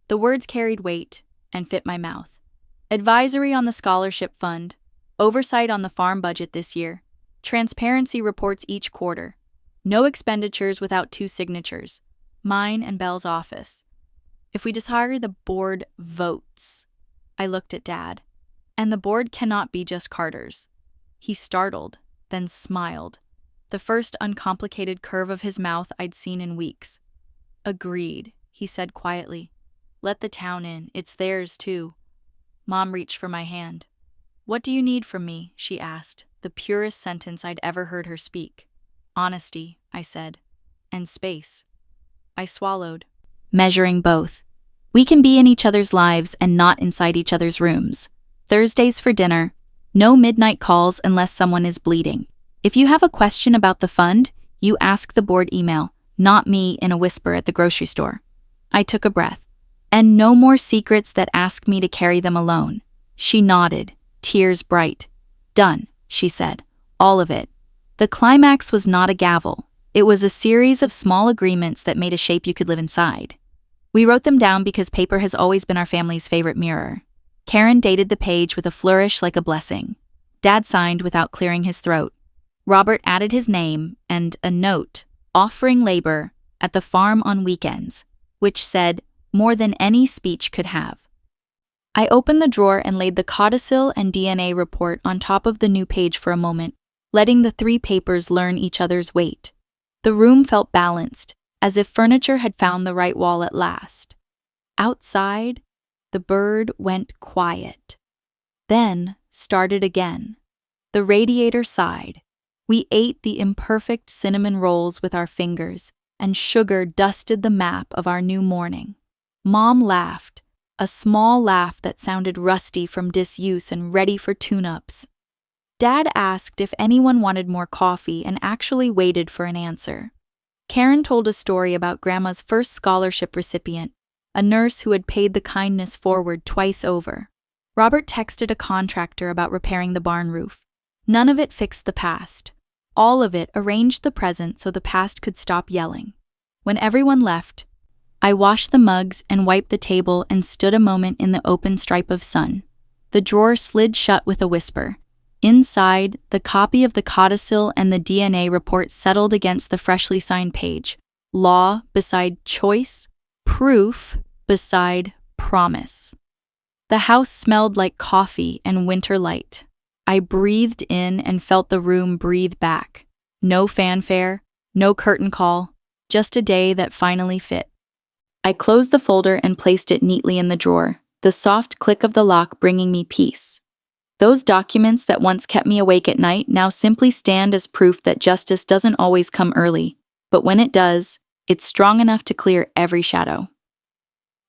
The words carried weight and fit my mouth. Advisory on the scholarship fund, oversight on the farm budget this year, transparency reports each quarter, no expenditures without 2 signatures, mine and Belle's office. If we disagree, the board votes. I looked at Dad. And the board cannot be just Carter's. He startled, then smiled. The first uncomplicated curve of his mouth I'd seen in weeks. Agreed, he said quietly. Let the town in, it's theirs too. Mom reached for my hand. What do you need from me? She asked, the purest sentence I'd ever heard her speak. Honesty, I said. And space. I swallowed, measuring both. We can be in each other's lives and not inside each other's rooms. Thursdays for dinner. No midnight calls unless someone is bleeding. If you have a question about the fund, you ask the board email, not me in a whisper at the grocery store. I took a breath. And no more secrets that ask me to carry them alone. She nodded, tears bright. Done, she said. All of it. The climax was not a gavel. It was a series of small agreements that made a shape you could live inside. We wrote them down because paper has always been our family's favorite mirror. Karen dated the page with a flourish like a blessing. Dad signed without clearing his throat. Robert added his name and a note, offering labor at the farm on weekends, which said more than any speech could have. I opened the drawer and laid the codicil and DNA report on top of the new page for a moment, letting the three papers learn each other's weight. The room felt balanced, as if furniture had found the right wall at last. Outside, the bird went quiet. Then started again. The radiator sighed. We ate the imperfect cinnamon rolls with our fingers, and sugar dusted the map of our new morning. Mom laughed, a small laugh that sounded rusty from disuse and ready for tune-ups. Dad asked if anyone wanted more coffee and actually waited for an answer. Karen told a story about Grandma's first scholarship recipient, a nurse who had paid the kindness forward twice over. Robert texted a contractor about repairing the barn roof. None of it fixed the past. All of it arranged the present so the past could stop yelling. When everyone left, I washed the mugs and wiped the table and stood a moment in the open stripe of sun. The drawer slid shut with a whisper. Inside, the copy of the codicil and the DNA report settled against the freshly signed page. Law beside choice, proof beside promise. The house smelled like coffee and winter light. I breathed in and felt the room breathe back. No fanfare, no curtain call, just a day that finally fit. I closed the folder and placed it neatly in the drawer, the soft click of the lock bringing me peace. Those documents that once kept me awake at night now simply stand as proof that justice doesn't always come early, but when it does, it's strong enough to clear every shadow.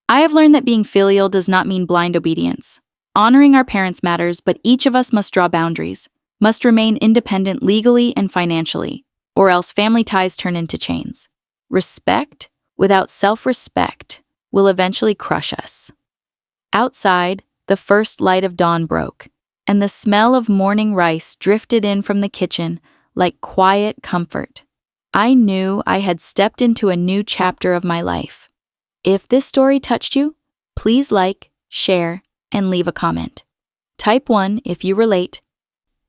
I have learned that being filial does not mean blind obedience. Honoring our parents matters, but each of us must draw boundaries, must remain independent legally and financially, or else family ties turn into chains. Respect without self-respect will eventually crush us. Outside, the first light of dawn broke, and the smell of morning rice drifted in from the kitchen like quiet comfort. I knew I had stepped into a new chapter of my life. If this story touched you, please like, share, and leave a comment. Type 1 if you relate.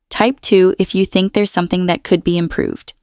Type 2 if you think there's something that could be improved.